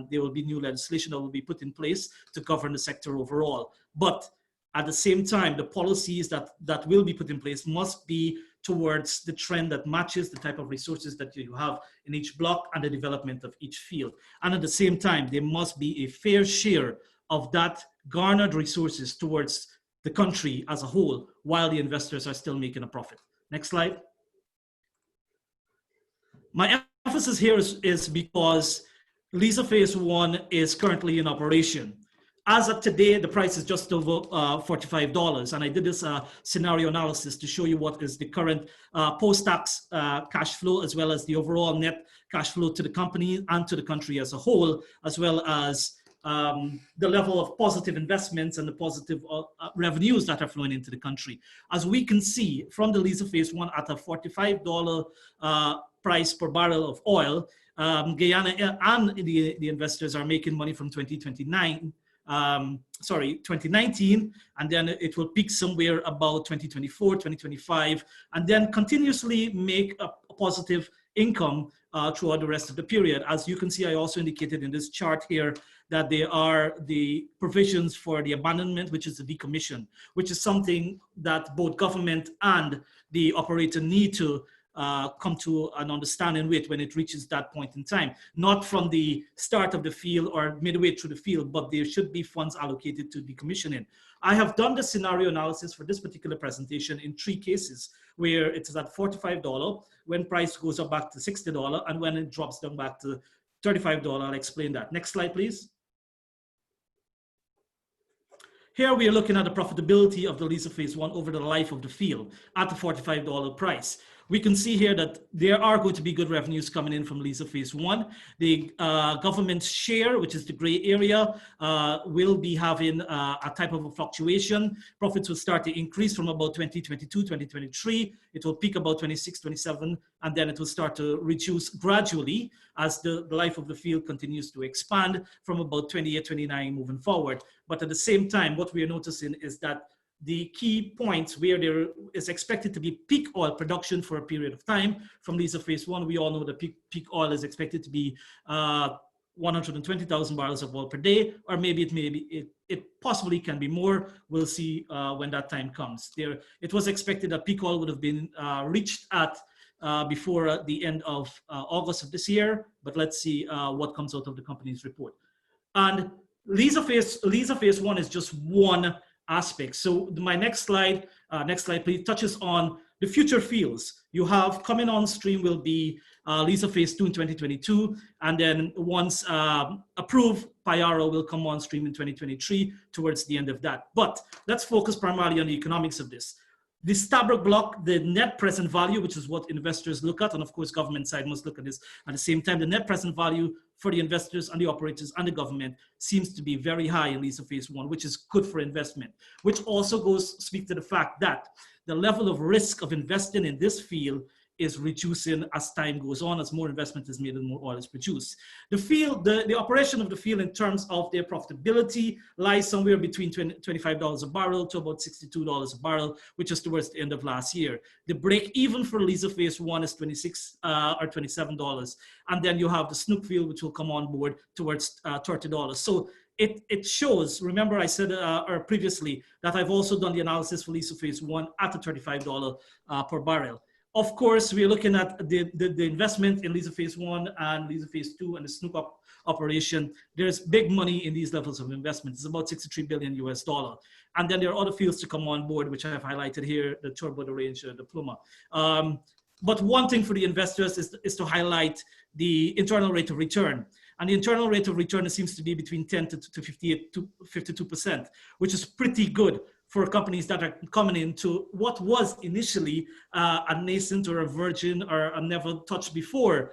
There will be new legislation that will be put in place to govern the sector overall. But at the same time, the policies that will be put in place must be towards the trend that matches the type of resources that you have in each block and the development of each field. And at the same time, there must be a fair share of that garnered resources towards the country as a whole, while the investors are still making a profit. Next slide. My emphasis here is because Liza Phase 1 is currently in operation. As of today, the price is just over $45. And I did this scenario analysis to show you what is the current post-tax cash flow, as well as the overall net cash flow to the company and to the country as a whole, as well as the level of positive investments and the positive revenues that are flowing into the country. As we can see from the Liza Phase 1 at a $45 price per barrel of oil, Guyana and the investors are making money from 2019, and then it will peak somewhere about 2024, 2025, and then continuously make a positive income throughout the rest of the period. As you can see, I also indicated in this chart here that there are the provisions for the abandonment, which is the decommission, which is something that both government and the operator need to come to an understanding with when it reaches that point in time. Not from the start of the field or midway through the field, but there should be funds allocated to decommissioning. I have done the scenario analysis for this particular presentation in 3 cases, where it is at $45, when price goes up back to $60, and when it drops down back to $35. I'll explain that. Next slide, please. Here we are looking at the profitability of the Liza Phase 1 over the life of the field at the $45 price. We can see here that there are going to be good revenues coming in from Liza Phase 1. The government's share, which is the gray area, will be having a type of a fluctuation. Profits will start to increase from about 2022, 2023. It will peak about 26, 27, and then it will start to reduce gradually as the life of the field continues to expand from about 28, 29 moving forward. But at the same time, what we are noticing is that the key points where there is expected to be peak oil production for a period of time from Liza Phase 1, we all know that peak oil is expected to be 120,000 barrels of oil per day, or maybe it possibly can be more. We'll see when that time comes. It was expected that peak oil would have been reached at before the end of August of this year, but let's see what comes out of the company's report. And Liza Phase 1 is just one aspect. So my next slide please, touches on the future fields. You have coming on stream will be Liza Phase 2 in 2022, and then once approved, Payara will come on stream in 2023 towards the end of that. But let's focus primarily on the economics of this. The Stabroek block, the net present value, which is what investors look at, and of course government side must look at this at the same time, the net present value for the investors and the operators and the government seems to be very high in Liza Phase 1, which is good for investment, which also speak to the fact that the level of risk of investing in this field is reducing as time goes on, as more investment is made and more oil is produced. The field, the operation of the field in terms of their profitability lies somewhere between $25 a barrel to about $62 a barrel, which is towards the end of last year. The break even for Liza Phase 1 is $26 or $27. And then you have the Snook field, which will come on board towards $30. So it shows, remember I said previously that I've also done the analysis for Liza Phase 1 at a $35 per barrel. Of course, we're looking at the investment in Liza Phase 1 and Liza Phase 2 and the Snook operation. There's big money in these levels of investment. It's about $63 billion US. And then there are other fields to come on board, which I have highlighted here, the Turbo, the Ranger, the Pluma. But one thing for the investors is to highlight the internal rate of return. And the internal rate of return seems to be between 10 to 52%, which is pretty good for companies that are coming into what was initially a nascent or a virgin or a never touched before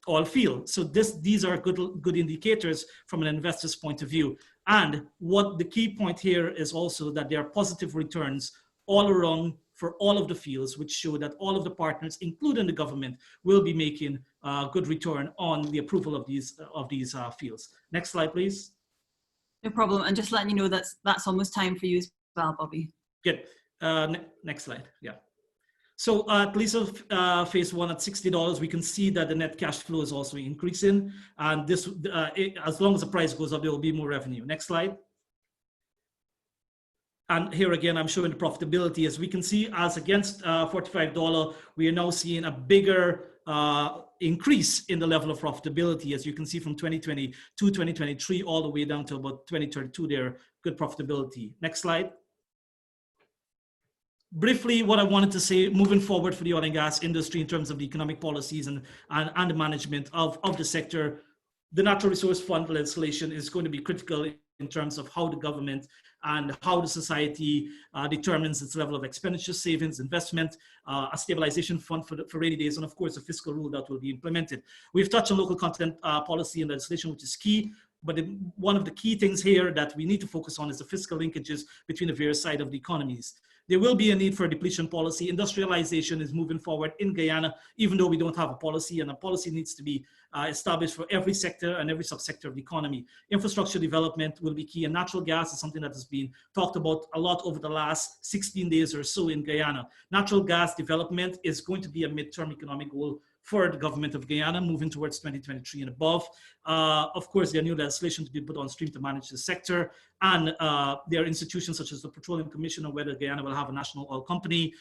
oil field. So these are good indicators from an investor's point of view. And what the key point here is also that there are positive returns all around for all of the fields, which show that all of the partners, including the government, will be making good return on the approval of these fields. Next slide, please. No problem. And just letting you know that's almost time for you as well, Bobby. Good. Next slide. Yeah. So at least of phase one at $60, we can see that the net cash flow is also increasing. And this, as long as the price goes up, there will be more revenue. Next slide. And here again, I'm showing the profitability. As we can see, as against $45, we are now seeing a bigger increase in the level of profitability. As you can see from 2022, 2023, all the way down to about 2032 there, good profitability. Next slide. Briefly, what I wanted to say moving forward for the oil and gas industry in terms of the economic policies and the management of the sector, the Natural Resource Fund legislation is going to be critical in terms of how the government and how the society determines its level of expenditure, savings, investment, a stabilization fund for rainy days, and of course a fiscal rule that will be implemented. We've touched on local content policy and legislation, which is key. But one of the key things here that we need to focus on is the fiscal linkages between the various sides of the economies. There will be a need for a depletion policy. Industrialization is moving forward in Guyana, even though we don't have a policy, and a policy needs to be established for every sector and every subsector of the economy. Infrastructure development will be key, and natural gas is something that has been talked about a lot over the last 16 days or so in Guyana. Natural gas development is going to be a midterm economic goal for the government of Guyana moving towards 2023 and above. Of course, there are new legislation to be put on stream to manage the sector, and there are institutions such as the Petroleum Commission, or whether Guyana will have a national oil company,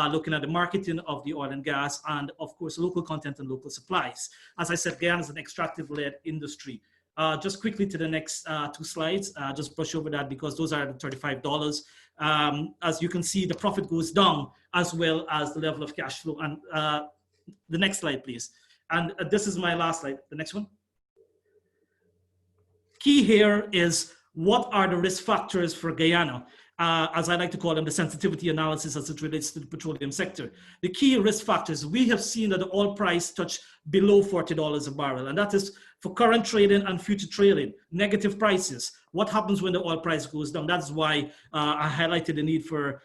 looking at the marketing of the oil and gas, and of course, local content and local supplies. As I said, Guyana is an extractive-led industry. Just quickly to the next two slides, just brush over that because those are the $35. As you can see, the profit goes down as well as the level of cash flow. And the next slide, please. And this is my last slide. The next one. Key here is what are the risk factors for Guyana? As I like to call them, the sensitivity analysis as it relates to the petroleum sector. The key risk factors, we have seen that the oil price touched below $40 a barrel, and that is for current trading and future trading, negative prices. What happens when the oil price goes down? That's why I highlighted the need for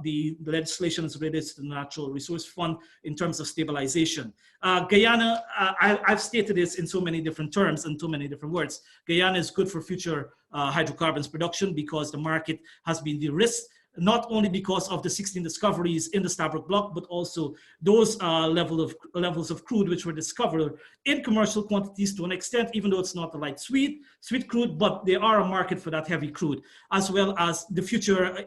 the legislation as related to the Natural Resource Fund in terms of stabilization. Guyana, I've stated this in so many different terms and so many different words. Guyana is good for future hydrocarbons production because the market has been de-risked, not only because of the 16 discoveries in the Stabroek Block, but also those levels of crude which were discovered in commercial quantities to an extent, even though it's not the light sweet crude, but they are a market for that heavy crude, as well as the future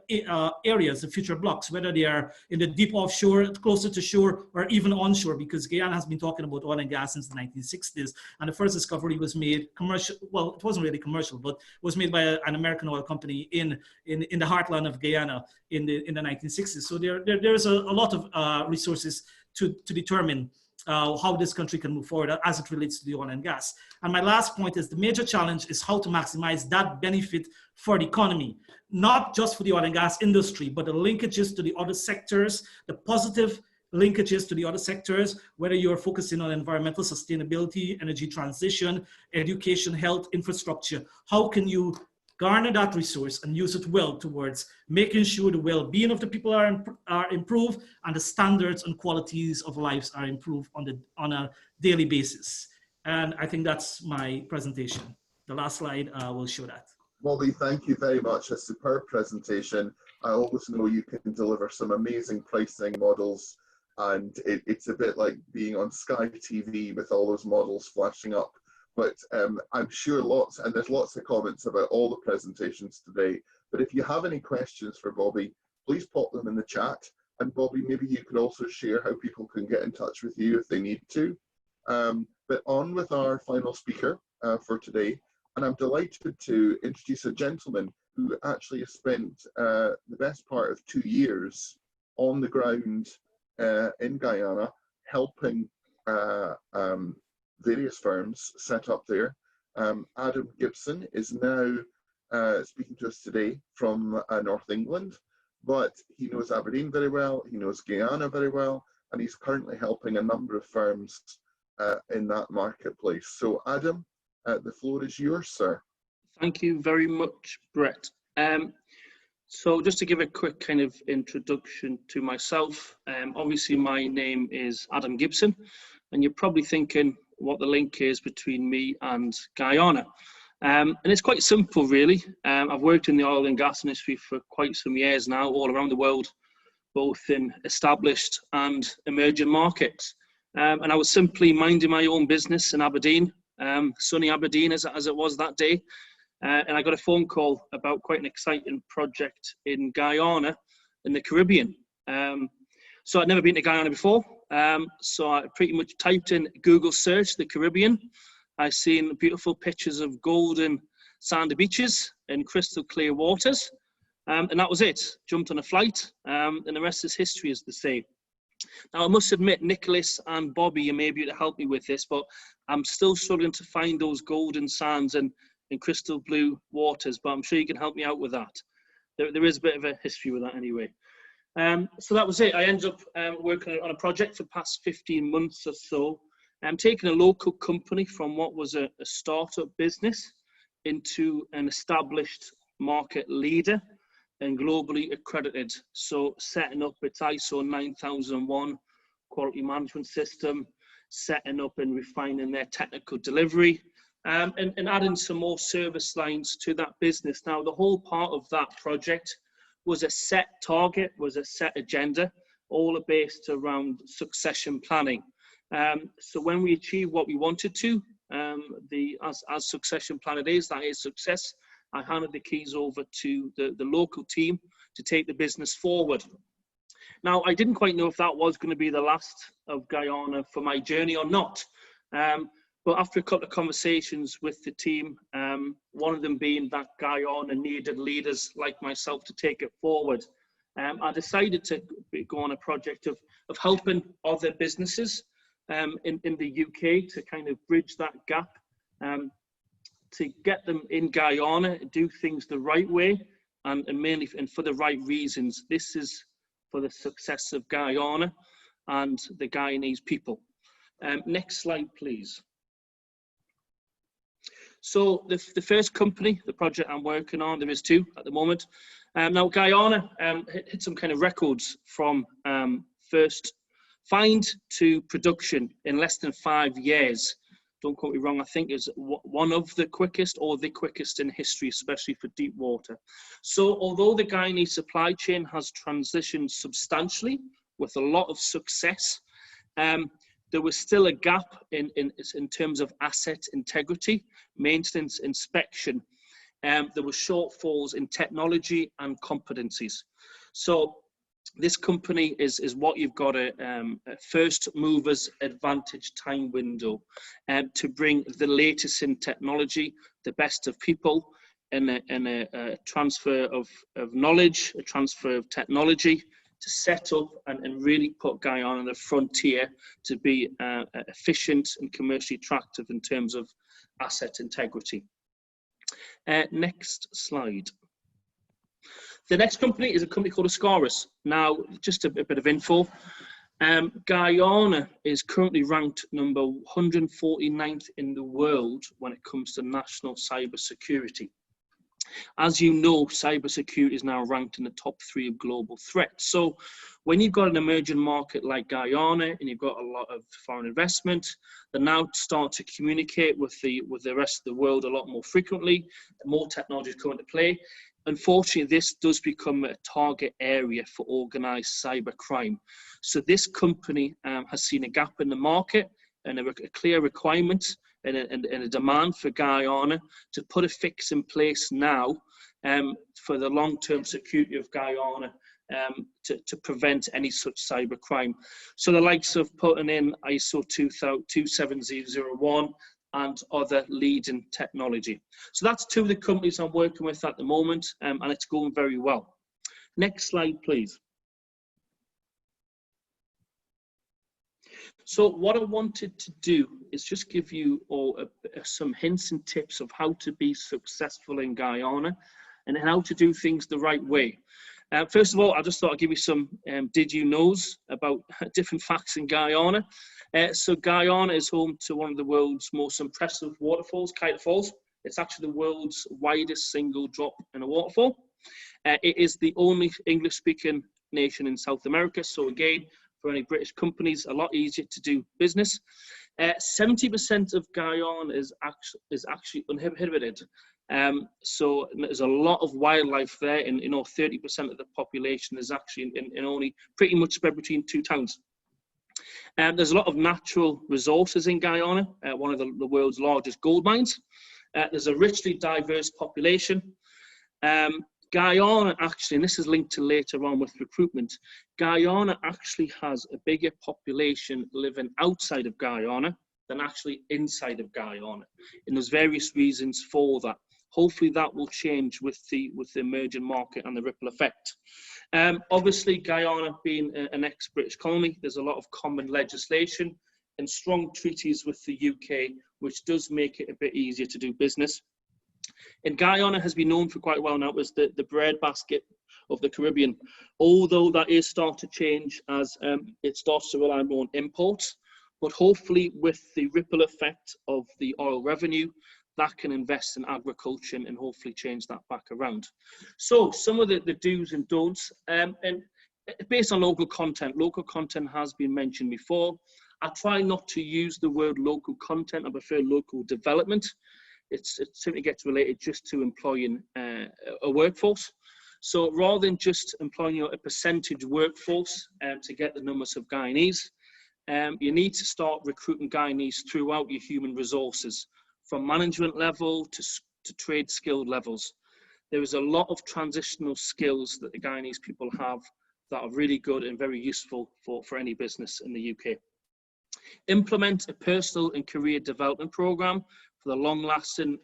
areas, the future blocks, whether they are in the deep offshore, closer to shore, or even onshore, because Guyana has been talking about oil and gas since the 1960s. And the first discovery was made commercial, well, it wasn't really commercial, but was made by an American oil company in the heartland of Guyana in the 1960s. So there's a lot of resources to determine how this country can move forward as it relates to the oil and gas. And my last point is the major challenge is how to maximize that benefit for the economy, not just for the oil and gas industry, but the linkages to the other sectors, the positive linkages to the other sectors, whether you're focusing on environmental sustainability, energy transition, education, health, infrastructure. How can you garner that resource and use it well towards making sure the well-being of the people are improved and the standards and qualities of lives are improved on a daily basis. And I think that's my presentation. The last slide will show that. Bobby, thank you very much. A superb presentation. I always know you can deliver some amazing pricing models, and it's a bit like being on Sky TV with all those models flashing up. But I'm sure there's lots of comments about all the presentations today. But if you have any questions for Bobby, please pop them in the chat. And Bobby, maybe you could also share how people can get in touch with you if they need to. But on with our final speaker for today. And I'm delighted to introduce a gentleman who actually has spent the best part of 2 years on the ground in Guyana, helping various firms set up there. Adam Gibson is now speaking to us today from North England, but he knows Aberdeen very well, he knows Guyana very well, and he's currently helping a number of firms in that marketplace. So Adam, the floor is yours, sir. Thank you very much, Brett. So just to give a quick kind of introduction to myself, obviously my name is Adam Gibson, and you're probably thinking what the link is between me and Guyana. And it's quite simple, really. I've worked in the oil and gas industry for quite some years now, all around the world, both in established and emerging markets. And I was simply minding my own business in Aberdeen, sunny Aberdeen as it was that day. And I got a phone call about quite an exciting project in Guyana in the Caribbean. So I'd never been to Guyana before. So I pretty much typed in Google search, the Caribbean. I seen beautiful pictures of golden sandy beaches and crystal clear waters. And that was it. Jumped on a flight, and the rest is history, as they say. Now, I must admit, Nicholas and Bobby, you may be able to help me with this, but I'm still struggling to find those golden sands and crystal blue waters, but I'm sure you can help me out with that. There is a bit of a history with that anyway. So that was it. I ended up working on a project for the past 15 months or so. I'm taking a local company from what was a startup business into an established market leader and globally accredited. So setting up its ISO 9001 quality management system, setting up and refining their technical delivery, and adding some more service lines to that business. Now, the whole part of that project was a set target, was a set agenda, all based around succession planning. So when we achieved what we wanted to, as succession plan it is, that is success, I handed the keys over to the local team to take the business forward. Now, I didn't quite know if that was going to be the last of Guyana for my journey or not. But after a couple of conversations with the team, one of them being that Guyana needed leaders like myself to take it forward, I decided to go on a project of helping other businesses in the UK to kind of bridge that gap, to get them in Guyana, do things the right way, and mainly and for the right reasons. This is for the success of Guyana and the Guyanese people. Next slide, please. So the first company, the project I'm working on, there is two at the moment. Now Guyana hit some kind of records from first find to production in less than 5 years. Don't quote me wrong, I think it's one of the quickest or the quickest in history, especially for deep water. So although the Guyanese supply chain has transitioned substantially with a lot of success, there was still a gap in terms of asset integrity, maintenance, inspection. There were shortfalls in technology and competencies. So this company is what you've got a first movers advantage time window to bring the latest in technology, the best of people, and a transfer of knowledge, a transfer of technology, to set up and really put Guyana on the frontier to be efficient and commercially attractive in terms of asset integrity. Next slide. The next company is a company called Ascaris. Now, just a bit of info. Guyana is currently ranked number 149th in the world when it comes to national cyber security. As you know, cybersecurity is now ranked in the top 3 of global threats. So when you've got an emerging market like Guyana and you've got a lot of foreign investment, they now start to communicate with the rest of the world a lot more frequently. More technology is coming into play. Unfortunately, this does become a target area for organized cyber crime. So this company has seen a gap in the market and a clear requirement and a demand for Guyana to put a fix in place now for the long-term security of Guyana to prevent any such cyber crime. So the likes of putting in ISO 27001 and other leading technology. So that's two of the companies I'm working with at the moment, and it's going very well. Next slide, please. So what I wanted to do is just give you all some hints and tips of how to be successful in Guyana and how to do things the right way. First of all, I just thought I'd give you some did you knows about different facts in Guyana. So Guyana is home to one of the world's most impressive waterfalls, Kite Falls. It's actually the world's widest single drop in a waterfall. It is the only English-speaking nation in South America. So again, for any British companies, a lot easier to do business. 70% of Guyana is actually uninhabited. So there's a lot of wildlife there, and 30% of the population is actually in only pretty much spread between 2 towns. There's a lot of natural resources in Guyana, one of the world's largest gold mines. There's a richly diverse population. Guyana actually, and this is linked to later on with recruitment, Guyana actually has a bigger population living outside of Guyana than actually inside of Guyana. And there's various reasons for that. Hopefully that will change with the emerging market and the ripple effect. Obviously, Guyana being an ex-British colony, there's a lot of common legislation and strong treaties with the UK, which does make it a bit easier to do business. And Guyana has been known for quite a while now as the breadbasket of the Caribbean, although that is starting to change as it starts to rely more on imports. But hopefully with the ripple effect of the oil revenue, that can invest in agriculture and hopefully change that back around. So some of the do's and don'ts, and based on local content has been mentioned before. I try not to use the word local content, I prefer local development. It simply gets related just to employing a workforce. So rather than just employing a percentage workforce to get the numbers of Guyanese, you need to start recruiting Guyanese throughout your human resources, from management level to trade skilled levels. There is a lot of transitional skills that the Guyanese people have that are really good and very useful for any business in the UK. Implement a personal and career development program for the long-lasting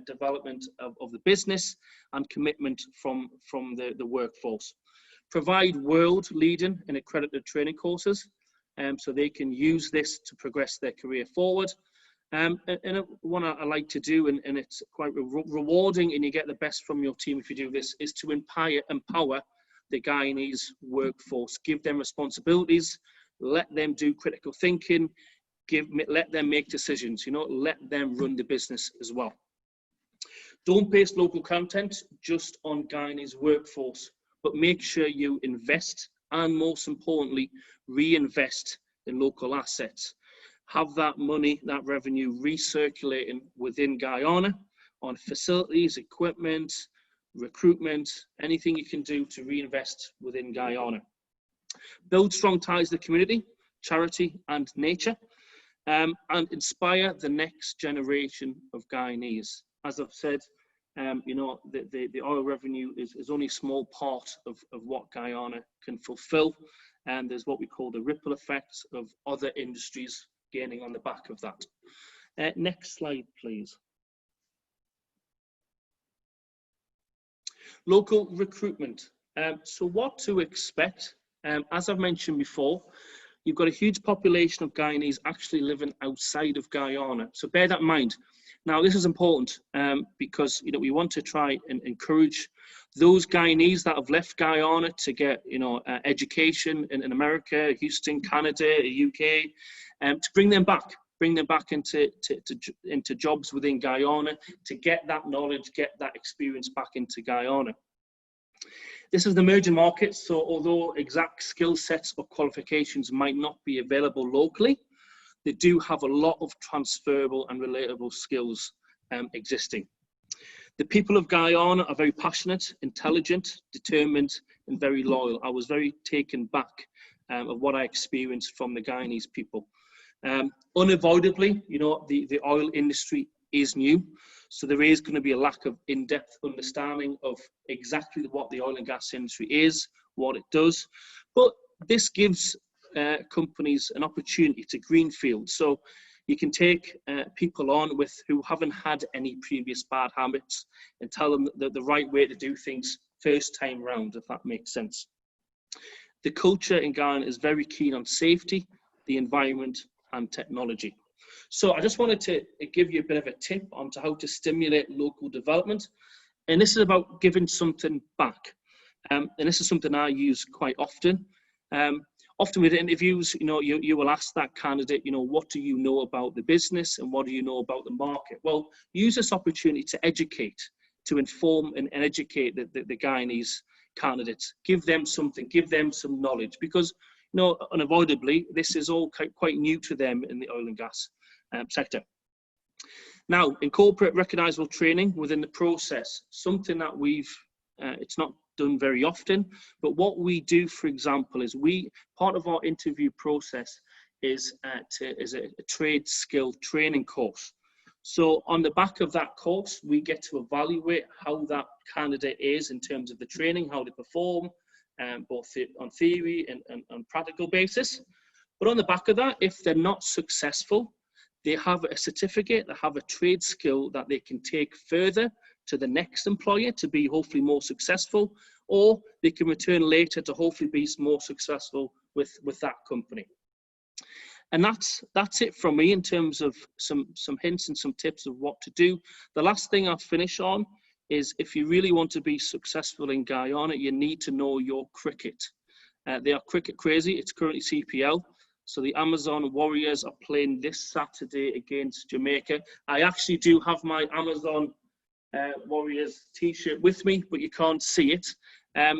development of the business and commitment from the workforce. Provide world-leading and accredited training courses so they can use this to progress their career forward. And what I like to do, and it's quite rewarding, and you get the best from your team if you do this, is to empower the Guyanese workforce. Give them responsibilities, let them do critical thinking, let them make decisions, let them run the business as well. Don't base local content just on Guyanese workforce, but make sure you invest and, most importantly, reinvest in local assets. Have that money, that revenue recirculating within Guyana on facilities, equipment, recruitment, anything you can do to reinvest within Guyana. Build strong ties to the community, charity and nature, and inspire the next generation of Guyanese. As I've said, the oil revenue is only a small part of what Guyana can fulfill, and there's what we call the ripple effects of other industries gaining on the back of that. Next slide, please. Local recruitment. So what to expect? As I've mentioned before, you've got a huge population of Guyanese actually living outside of Guyana. So bear that in mind. Now, this is important because we want to try and encourage those Guyanese that have left Guyana to get education in America, Houston, Canada, UK, to bring them back into jobs within Guyana, to get that knowledge, get that experience back into Guyana. This is the emerging market, so although exact skill sets or qualifications might not be available locally, they do have a lot of transferable and relatable skills existing. The people of Guyana are very passionate, intelligent, determined, and very loyal. I was very taken back of what I experienced from the Guyanese people. Unavoidably, the oil industry is new, so there is going to be a lack of in-depth understanding of exactly what the oil and gas industry is, what it does, but this gives companies an opportunity to greenfield. So you can take people on who haven't had any previous bad habits and tell them that the right way to do things first time round, if that makes sense. The culture in Guyana is very keen on safety, the environment, and technology. So I just wanted to give you a bit of a tip on how to stimulate local development. And this is about giving something back. And this is something I use quite often. Often with interviews, you will ask that candidate, what do you know about the business and what do you know about the market? Well, use this opportunity to educate, to inform and educate the Guyanese candidates. Give them something, give them some knowledge, because no, unavoidably, this is all quite new to them in the oil and gas sector. Now, incorporate recognisable training within the process, something that it's not done very often, but what we do, for example, is part of our interview process is a trade skill training course. So on the back of that course, we get to evaluate how that candidate is in terms of the training, how they perform, both on theory and practical basis. But on the back of that, if they're not successful, they have a certificate, they have a trade skill that they can take further to the next employer to be hopefully more successful, or they can return later to hopefully be more successful with that company. And that's it from me in terms of some hints and some tips of what to do. The last thing I'll finish on is, if you really want to be successful in Guyana, you need to know your cricket. They are cricket crazy. It's currently CPL. So the Amazon Warriors are playing this Saturday against Jamaica. I actually do have my Amazon Warriors t-shirt with me, but you can't see it.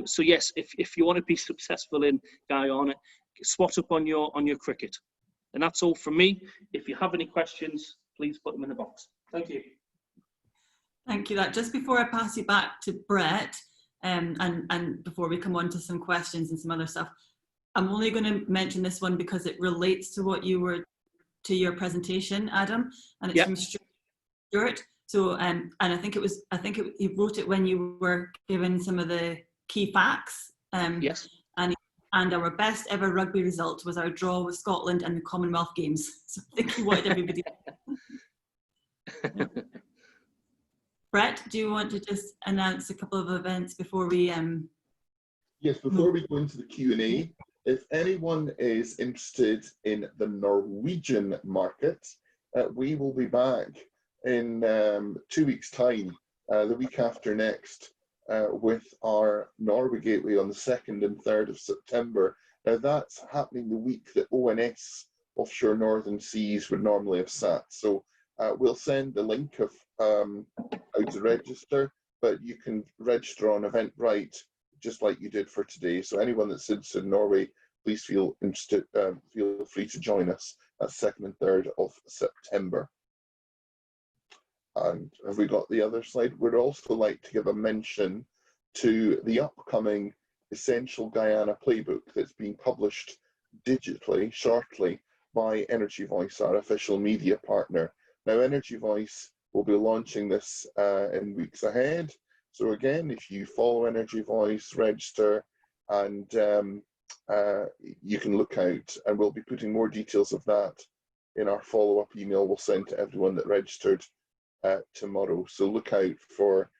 So yes, if you want to be successful in Guyana, swat up on your cricket. And that's all from me. If you have any questions, please put them in the box. Thank you. Thank you. Just before I pass you back to Brett, and before we come on to some questions and some other stuff, I'm only going to mention this one because it relates to what to your presentation, Adam, and it's from Stuart. So, and I think he wrote it when you were given some of the key facts. Yes. And our best ever rugby result was our draw with Scotland and the Commonwealth Games. So I think he wanted everybody. Brett, do you want to just announce a couple of events before we? Yes, before we go into the Q&A, if anyone is interested in the Norwegian market, we will be back in 2 weeks' time, the week after next, with our Norway Gateway on the 2nd and 3rd of September. Now that's happening the week that ONS Offshore Northern Seas would normally have sat. So we'll send the link of how to register, but you can register on Eventbrite just like you did for today. So anyone that's interested in Norway, please feel free to join us at 2nd and 3rd of September. And have we got the other slide? We'd also like to give a mention to the upcoming Essential Guyana Playbook that's being published digitally shortly by Energy Voice, our official media partner. Now, Energy Voice will be launching this in weeks ahead. So again, if you follow Energy Voice, register, and you can look out, and we'll be putting more details of that in our follow-up email we'll send to everyone that registered tomorrow. So look out for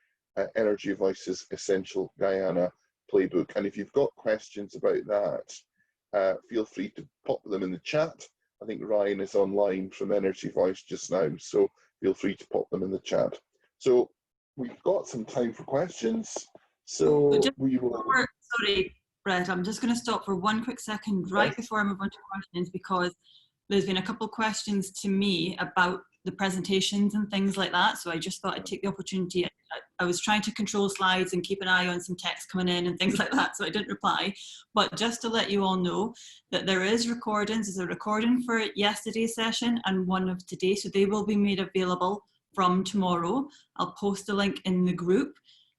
Energy Voice's Essential Guyana Playbook. And if you've got questions about that, feel free to pop them in the chat. I think Ryan is online from Energy Voice just now, so feel free to pop them in the chat. So we've got some time for questions. So we will. Sorry, Brett, I'm just going to stop for one quick second right before I move on to questions, because there's been a couple of questions to me about the presentations and things like that. So I just thought I'd take the opportunity. I was trying to control slides and keep an eye on some text coming in and things like that, so I didn't reply. But just to let you all know that there is recordings. There's a recording for yesterday's session and one of today, so they will be made available from tomorrow. I'll post a link in the group.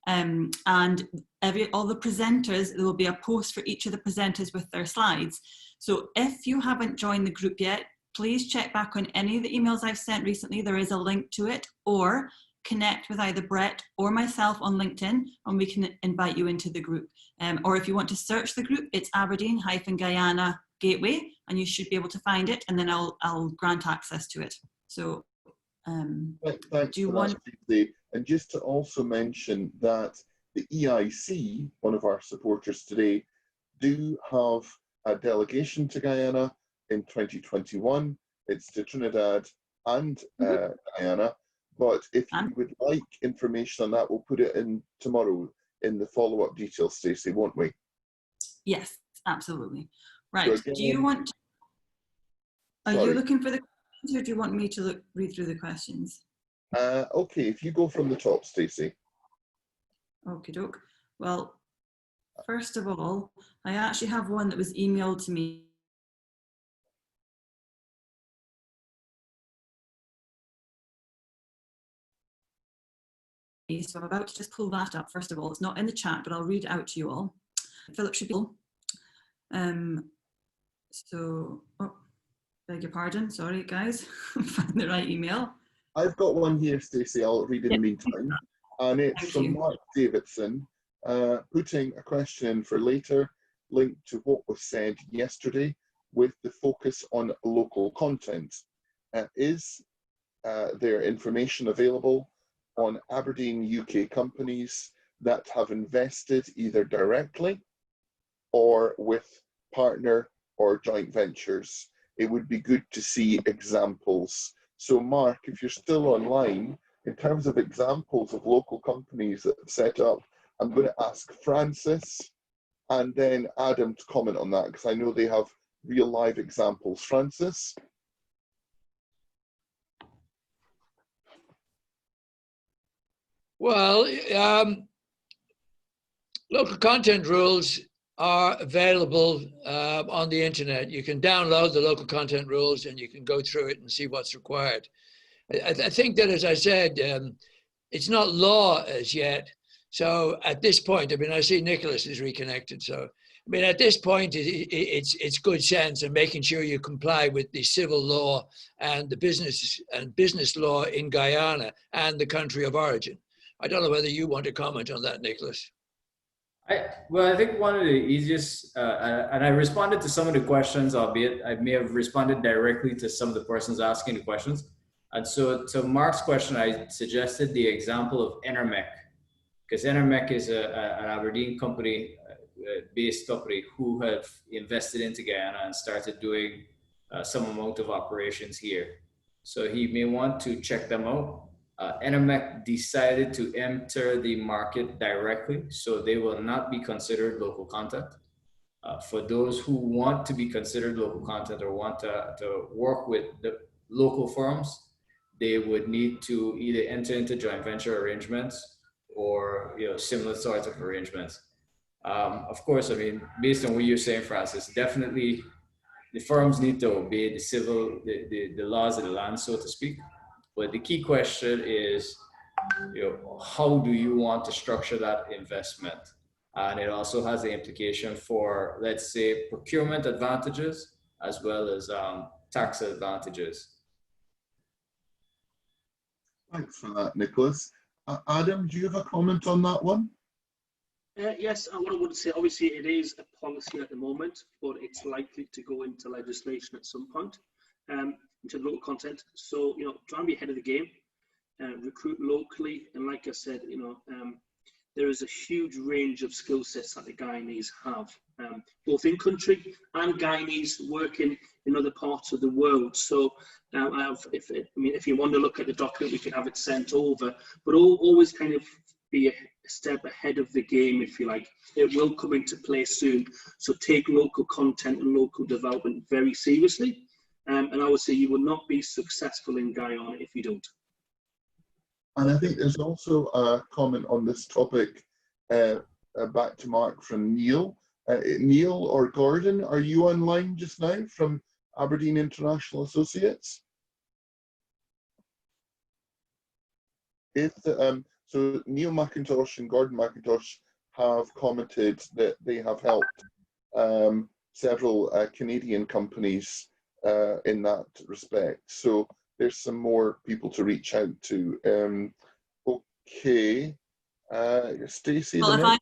And all the presenters, there will be a post for each of the presenters with their slides. So if you haven't joined the group yet, please check back on any of the emails I've sent recently. There is a link to it, or connect with either Brett or myself on LinkedIn and we can invite you into the group. Or if you want to search the group, it's Aberdeen-Guyana Gateway, and you should be able to find it, and then I'll grant access to it. So thanks do you for want... that, Stacey. And just to also mention that the EIC, one of our supporters today, do have a delegation to Guyana in 2021. It's to Trinidad and Guyana. But if you would like information on that, we'll put it in tomorrow in the follow-up details, Stacey, won't we? Yes, absolutely. Right. So again, do you want... Are sorry. you looking for the questions, or do you want me to read through the questions? Okay, if you go from the top, Stacey. Okie doke. Well, First of all, I actually have one that was emailed to me. So I'm about to just pull that up. First of all, it's not in the chat, but I'll read it out to you all. Philip should be. So, oh, beg your pardon. Sorry, guys. Find the right email. I've got one here, Stacey. I'll read in the meantime. And it's Thank from you. Mark Davidson, putting a question for later, linked to what was said yesterday, with the focus on local content. Is there information available on Aberdeen UK companies that have invested either directly or with partner or joint ventures? It would be good to see examples. So Mark, if you're still online, in terms of examples of local companies that have set up, I'm going to ask Francis and then Adam to comment on that, because I know they have real live examples. Francis? Well, local content rules are available on the internet. You can download the local content rules and you can go through it and see what's required. I think that, as I said, it's not law as yet. So at this point, I mean, I see Nicholas is reconnected. So, I mean, at this point, it's good sense and making sure you comply with the civil law and the business law in Guyana and the country of origin. I don't know whether you want to comment on that, Nicholas. Well, I think one of the easiest, and I responded to some of the questions, albeit I may have responded directly to some of the persons asking the questions. And so to Mark's question, I suggested the example of Enermec, because Enermec is an Aberdeen company, based company who have invested into Guyana and started doing some amount of operations here. So he may want to check them out. Enermec decided to enter the market directly, so they will not be considered local content. For those who want to be considered local content or want to work with the local firms, they would need to either enter into joint venture arrangements or similar sorts of arrangements. Of course, I mean, based on what you're saying, Francis, definitely the firms need to obey the laws of the land, so to speak. But the key question is, how do you want to structure that investment? And it also has the implication for, let's say, procurement advantages as well as tax advantages. Thanks for that, Nicholas. Adam, do you have a comment on that one? Yes, what I would say, obviously it is a policy at the moment, but it's likely to go into legislation at some point into local content. So, try and be ahead of the game, recruit locally. And like I said, there is a huge range of skill sets that the Guyanese have, both in country and Guyanese working in other parts of the world. So if you want to look at the document, we can have it sent over, but always kind of be a step ahead of the game, if you like. It will come into play soon. So take local content and local development very seriously. And I would say you will not be successful in Guyana if you don't. And I think there's also a comment on this topic back to Mark from Neil. Neil or Gordon, are you online just now from Aberdeen International Associates? So Neil McIntosh and Gordon McIntosh have commented that they have helped several Canadian companies in that respect. So there's some more people to reach out to. Okay, Stacey. Well,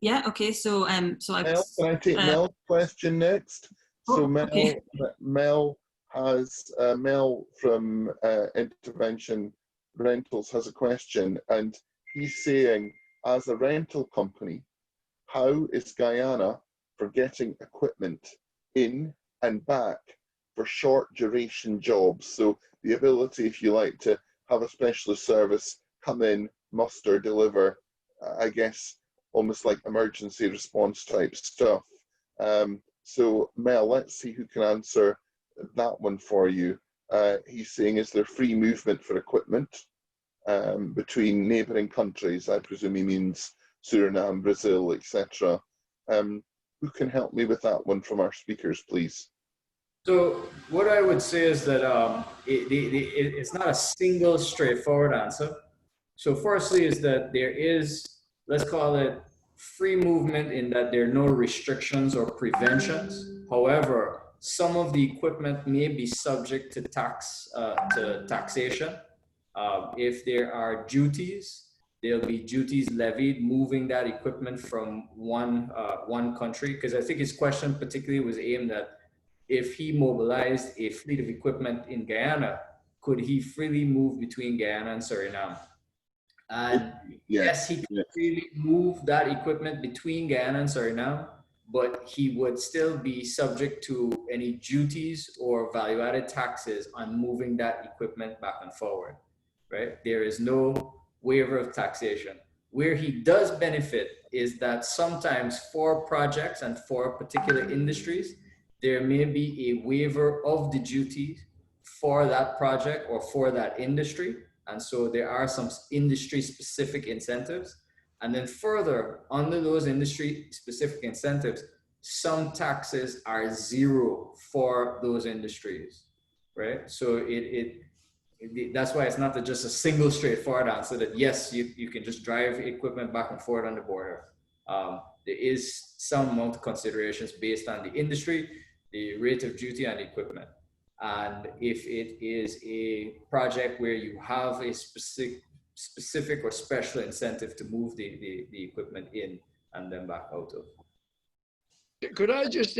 yeah. Okay. So Mel, can I take Mel's question next? So Mel has Mel from Intervention Rentals has a question, and he's saying, as a rental company, how is Guyana for getting equipment in and back for short duration jobs? So the ability, if you like, to have a specialist service come in, muster, deliver, I guess, almost like emergency response type stuff. So Mel, let's see who can answer that one for you. He's saying, is there free movement for equipment between neighbouring countries? I presume he means Suriname, Brazil, etc. Who can help me with that one from our speakers, please? So what I would say is that it's not a single straightforward answer. So firstly is that there is, let's call it free movement, in that there are no restrictions or preventions. However, some of the equipment may be subject to taxation. If there are duties, there'll be duties levied moving that equipment from one country. Because I think his question particularly was aimed at, if he mobilized a fleet of equipment in Guyana, could he freely move between Guyana and Suriname? And yes, he could freely move that equipment between Guyana and Suriname, but he would still be subject to any duties or value-added taxes on moving that equipment back and forward, right? There is no waiver of taxation. Where he does benefit is that sometimes for projects and for particular industries, there may be a waiver of the duties for that project or for that industry. And so there are some industry specific incentives. And then further, under those industry specific incentives, some taxes are zero for those industries, right? So that's why it's not just a single straightforward answer that yes, you can just drive equipment back and forth on the border. There is some amount of considerations based on the industry, the rate of duty and equipment. And if it is a project where you have a specific or special incentive to move the equipment in and then back out of. Could I just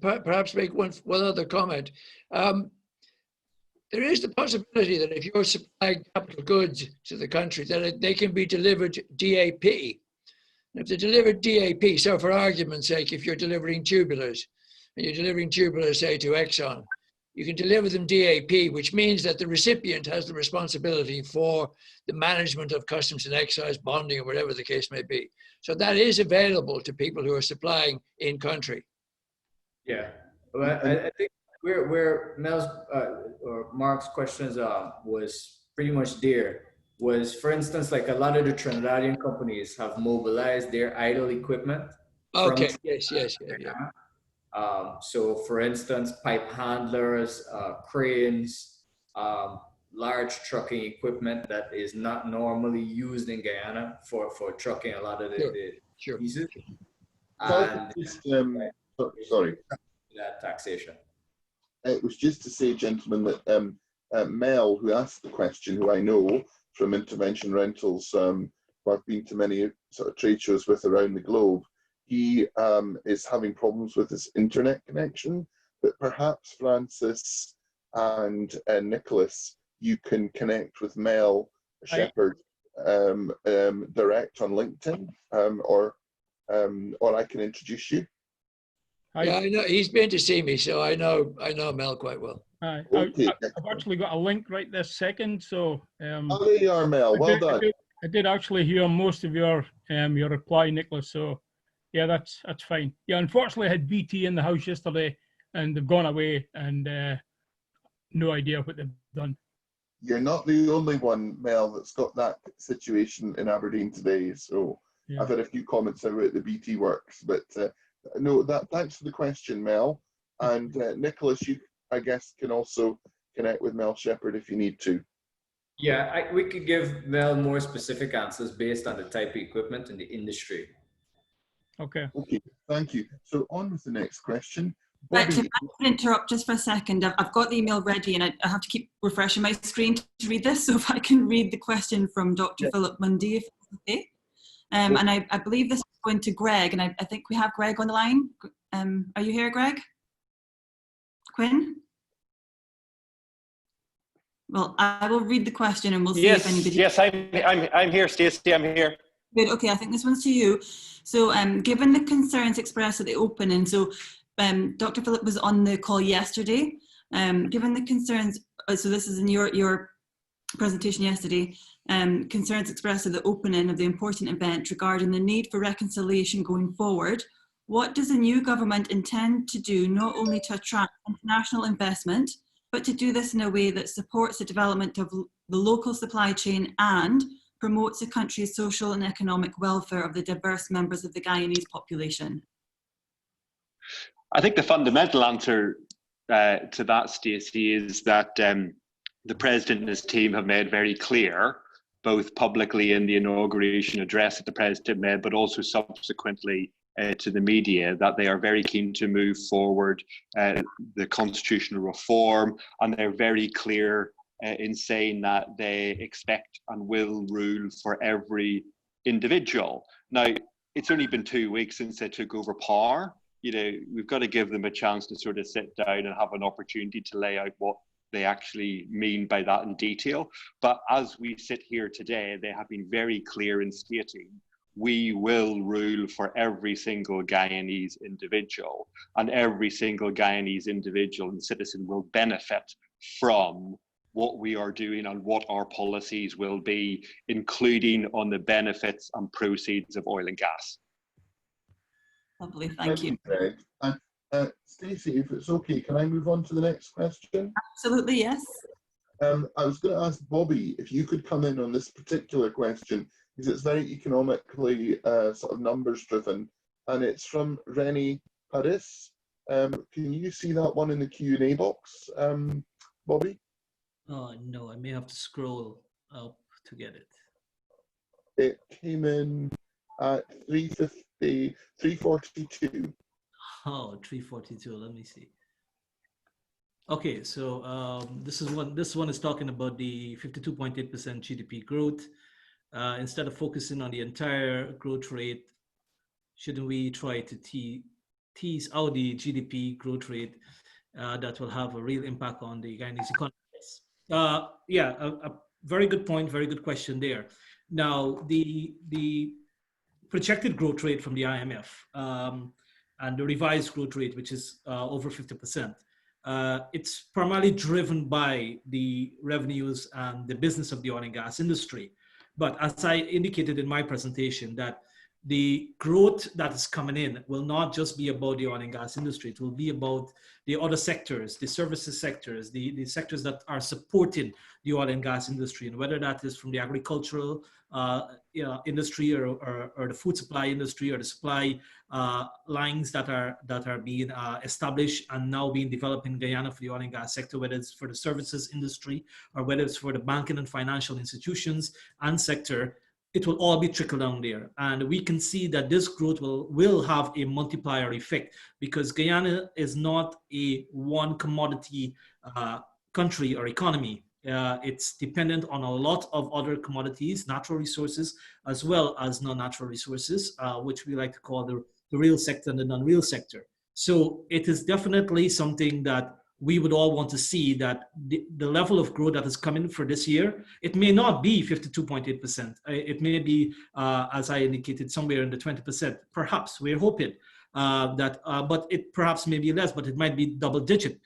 perhaps make one other comment? There is the possibility that if you're supplying capital goods to the country, that they can be delivered DAP. And if they're delivered DAP, so for argument's sake, if you're delivering tubulars, and you're delivering tubulars, say, to Exxon, you can deliver them DAP, which means that the recipient has the responsibility for the management of customs and excise, bonding, or whatever the case may be. So that is available to people who are supplying in country. Yeah, well, I think where Mel's or Mark's questions was pretty much there was, for instance, like a lot of the Trinidadian companies have mobilized their idle equipment. Okay, yes. So for instance, pipe handlers, cranes, large trucking equipment that is not normally used in Guyana for trucking a lot of the pieces. And sorry. That taxation. It was just to say, gentlemen, that Mel, who asked the question, who I know from Intervention Rentals, who I've been to many sort of trade shows with around the globe, he is having problems with his internet connection, but perhaps Francis and Nicholas, you can connect with Mel Shepherd direct on LinkedIn, or I can introduce you. Yeah, I know he's been to see me, so I know Mel quite well. Okay. I've actually got a link right this second, so. Oh, there you are, Mel. Well done. I did actually hear most of your reply, Nicholas. So, yeah, that's fine. Yeah, unfortunately, I had BT in the house yesterday, and they've gone away, and no idea what they've done. You're not the only one, Mel, that's got that situation in Aberdeen today. So yeah. I've had a few comments about the BT works, but no, thanks for the question, Mel. And Nicholas, you, I guess, can also connect with Mel Shepherd if you need to. Yeah, we could give Mel more specific answers based on the type of equipment and the industry. Okay. Okay, thank you. So on with the next question. Right, if I can interrupt just for a second, I've got the email ready and I have to keep refreshing my screen to read this. So if I can read the question from Dr. Philip Mundy, if that's okay. And I believe this is going to Greg, and I think we have Greg on the line. Are you here, Gregg Quinn? Well, I will read the question and we'll see if anybody... Yes, I'm here, Stacey, I'm here. Good, okay, I think this one's to you. So given the concerns expressed at the opening, so Dr. Philip was on the call yesterday, given the concerns, so this is in your presentation yesterday, concerns expressed at the opening of the important event regarding the need for reconciliation going forward, what does the new government intend to do not only to attract international investment, but to do this in a way that supports the development of the local supply chain and promotes the country's social and economic welfare of the diverse members of the Guyanese population? I think the fundamental answer to that, Stacey, is that the President and his team have made very clear, both publicly in the inauguration address that the President made, but also subsequently to the media, that they are very keen to move forward the constitutional reform, and they're very clear in saying that they expect and will rule for every individual. Now, it's only been 2 weeks since they took over power. You know, we've got to give them a chance to sort of sit down and have an opportunity to lay out what they actually mean by that in detail. But as we sit here today, they have been very clear in stating, we will rule for every single Guyanese individual, and every single Guyanese individual and citizen will benefit from what we are doing and what our policies will be, including on the benefits and proceeds of oil and gas. Lovely, thank you. Greg. And Stacey, if it's okay, can I move on to the next question? Absolutely, yes. I was going to ask Bobby if you could come in on this particular question, because it's very economically sort of numbers driven, and it's from Rennie Paris. Can you see that one in the Q&A box, Bobby? Oh, no, I may have to scroll up to get it. It came in at 342. Oh, 342, let me see. Okay, so this one is talking about the 52.8% GDP growth. Instead of focusing on the entire growth rate, shouldn't we try to tease out the GDP growth rate that will have a real impact on the Guyanese economy? Yeah, a very good point, very good question there. Now, the projected growth rate from the IMF and the revised growth rate, which is over 50%, it's primarily driven by the revenues and the business of the oil and gas industry. But as I indicated in my presentation, that the growth that is coming in will not just be about the oil and gas industry. It will be about the other sectors, the services sectors, the sectors that are supporting the oil and gas industry, and whether that is from the agricultural industry or the food supply industry, or the supply lines that are being established and now being developed in Guyana for the oil and gas sector, whether it's for the services industry or whether it's for the banking and financial institutions and sector. It will all be trickled down there. And we can see that this growth will have a multiplier effect, because Guyana is not a one commodity country or economy. It's dependent on a lot of other commodities, natural resources, as well as non-natural resources, which we like to call the real sector and the non-real sector. So it is definitely something that we would all want to see, that the level of growth that is coming for this year, it may not be 52.8%. It may be, as I indicated, somewhere in the 20%. Perhaps, we're hoping that, but it perhaps may be less, but it might be double digit,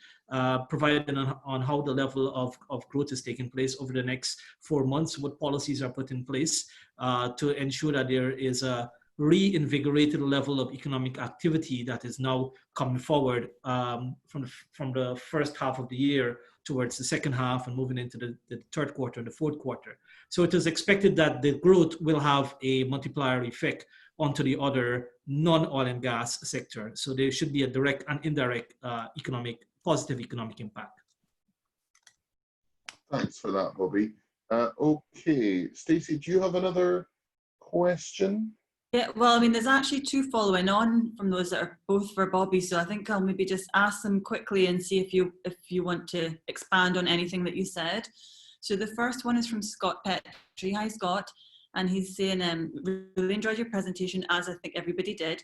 provided on how the level of growth is taking place over the next 4 months, what policies are put in place to ensure that there is a reinvigorated level of economic activity that is now coming forward from the first half of the year towards the second half and moving into the third quarter and the fourth quarter. So it is expected that the growth will have a multiplier effect onto the other non-oil and gas sector. So there should be a direct and indirect positive economic impact. Thanks for that, Bobby. Okay, Stacey, do you have another question? Yeah, well, I mean, there's actually two following on from those that are both for Bobby, so I think I'll maybe just ask them quickly and see if you want to expand on anything that you said. So the first one is from Scott Petrie. Hi, Scott. And he's saying, really enjoyed your presentation, as I think everybody did.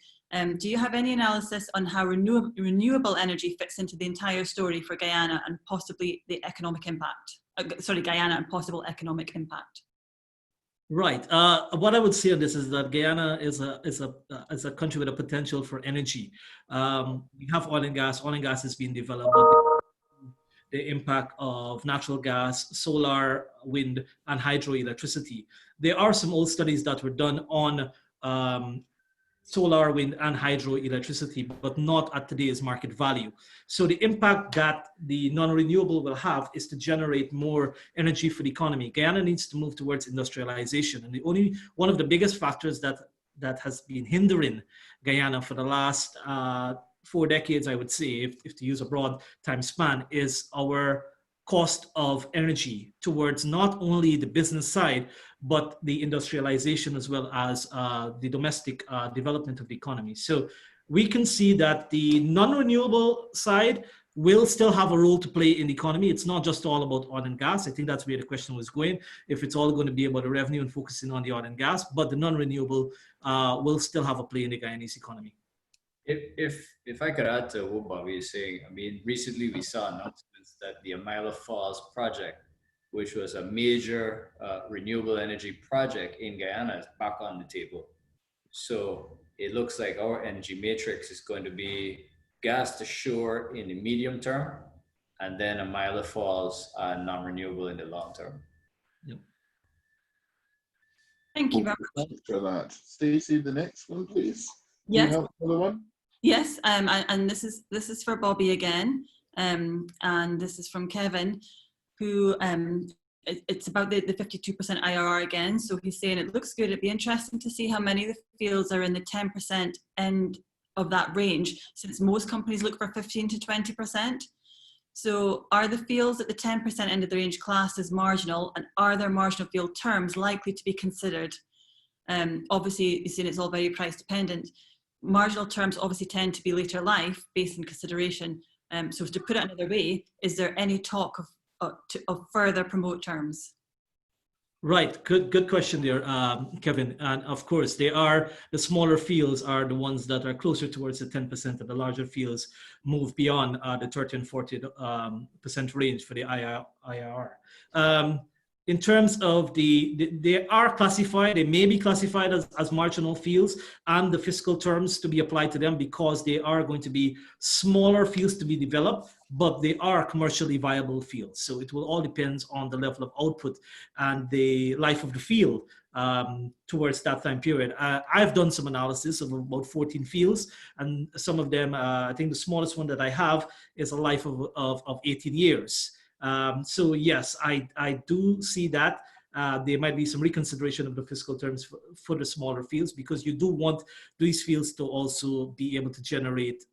Do you have any analysis on how renewable energy fits into the entire story for Guyana and possibly the economic impact? Guyana and possible economic impact. Right. What I would say on this is that Guyana is a country with a potential for energy. We have oil and gas. Oil and gas is being developed. The impact of natural gas, solar, wind, and hydroelectricity. There are some old studies that were done on solar, wind, and hydroelectricity, but not at today's market value. So the impact that the non-renewable will have is to generate more energy for the economy. Guyana needs to move towards industrialization, and one of the biggest factors that has been hindering Guyana for the last 4 decades, I would say, if to use a broad time span, is our cost of energy towards not only the business side, but the industrialization as well as the domestic development of the economy. So we can see that the non-renewable side will still have a role to play in the economy. It's not just all about oil and gas. I think that's where the question was going, if it's all going to be about the revenue and focusing on the oil and gas, but the non-renewable will still have a play in the Guyanese economy. If I could add to what Bobby is saying, I mean, recently we saw announcements that the Amila Falls project, which was a major renewable energy project in Guyana, is back on the table. So it looks like our energy matrix is going to be gas to shore in the medium term, and then Amila Falls non-renewable in the long term. Yep. Thank you very much. Thanks for that. Stacey, the next one, please. Yes. Do you have another one? Yes, and this is for Bobby again, and this is from Kevin, who it's about the 52% IRR again. So he's saying it looks good. It'd be interesting to see how many of the fields are in the 10% end of that range, since most companies look for 15 to 20%. So are the fields at the 10% end of the range classed as marginal, and are there marginal field terms likely to be considered? Obviously, you've seen it's all very price dependent. Marginal terms obviously tend to be later life based on consideration. So to put it another way, is there any talk of further promote terms? Right, good question there, Kevin. And of course, the smaller fields are the ones that are closer towards the 10%, and the larger fields move beyond the 30 and 40% range for the IRR. In terms of they are classified, they may be classified as marginal fields, and the fiscal terms to be applied to them, because they are going to be smaller fields to be developed, but they are commercially viable fields. So it will all depend on the level of output and the life of the field towards that time period. I've done some analysis of about 14 fields, and some of them, I think the smallest one that I have is a life of 18 years. So yes, I do see that there might be some reconsideration of the fiscal terms for the smaller fields, because you do want these fields to also be able to generate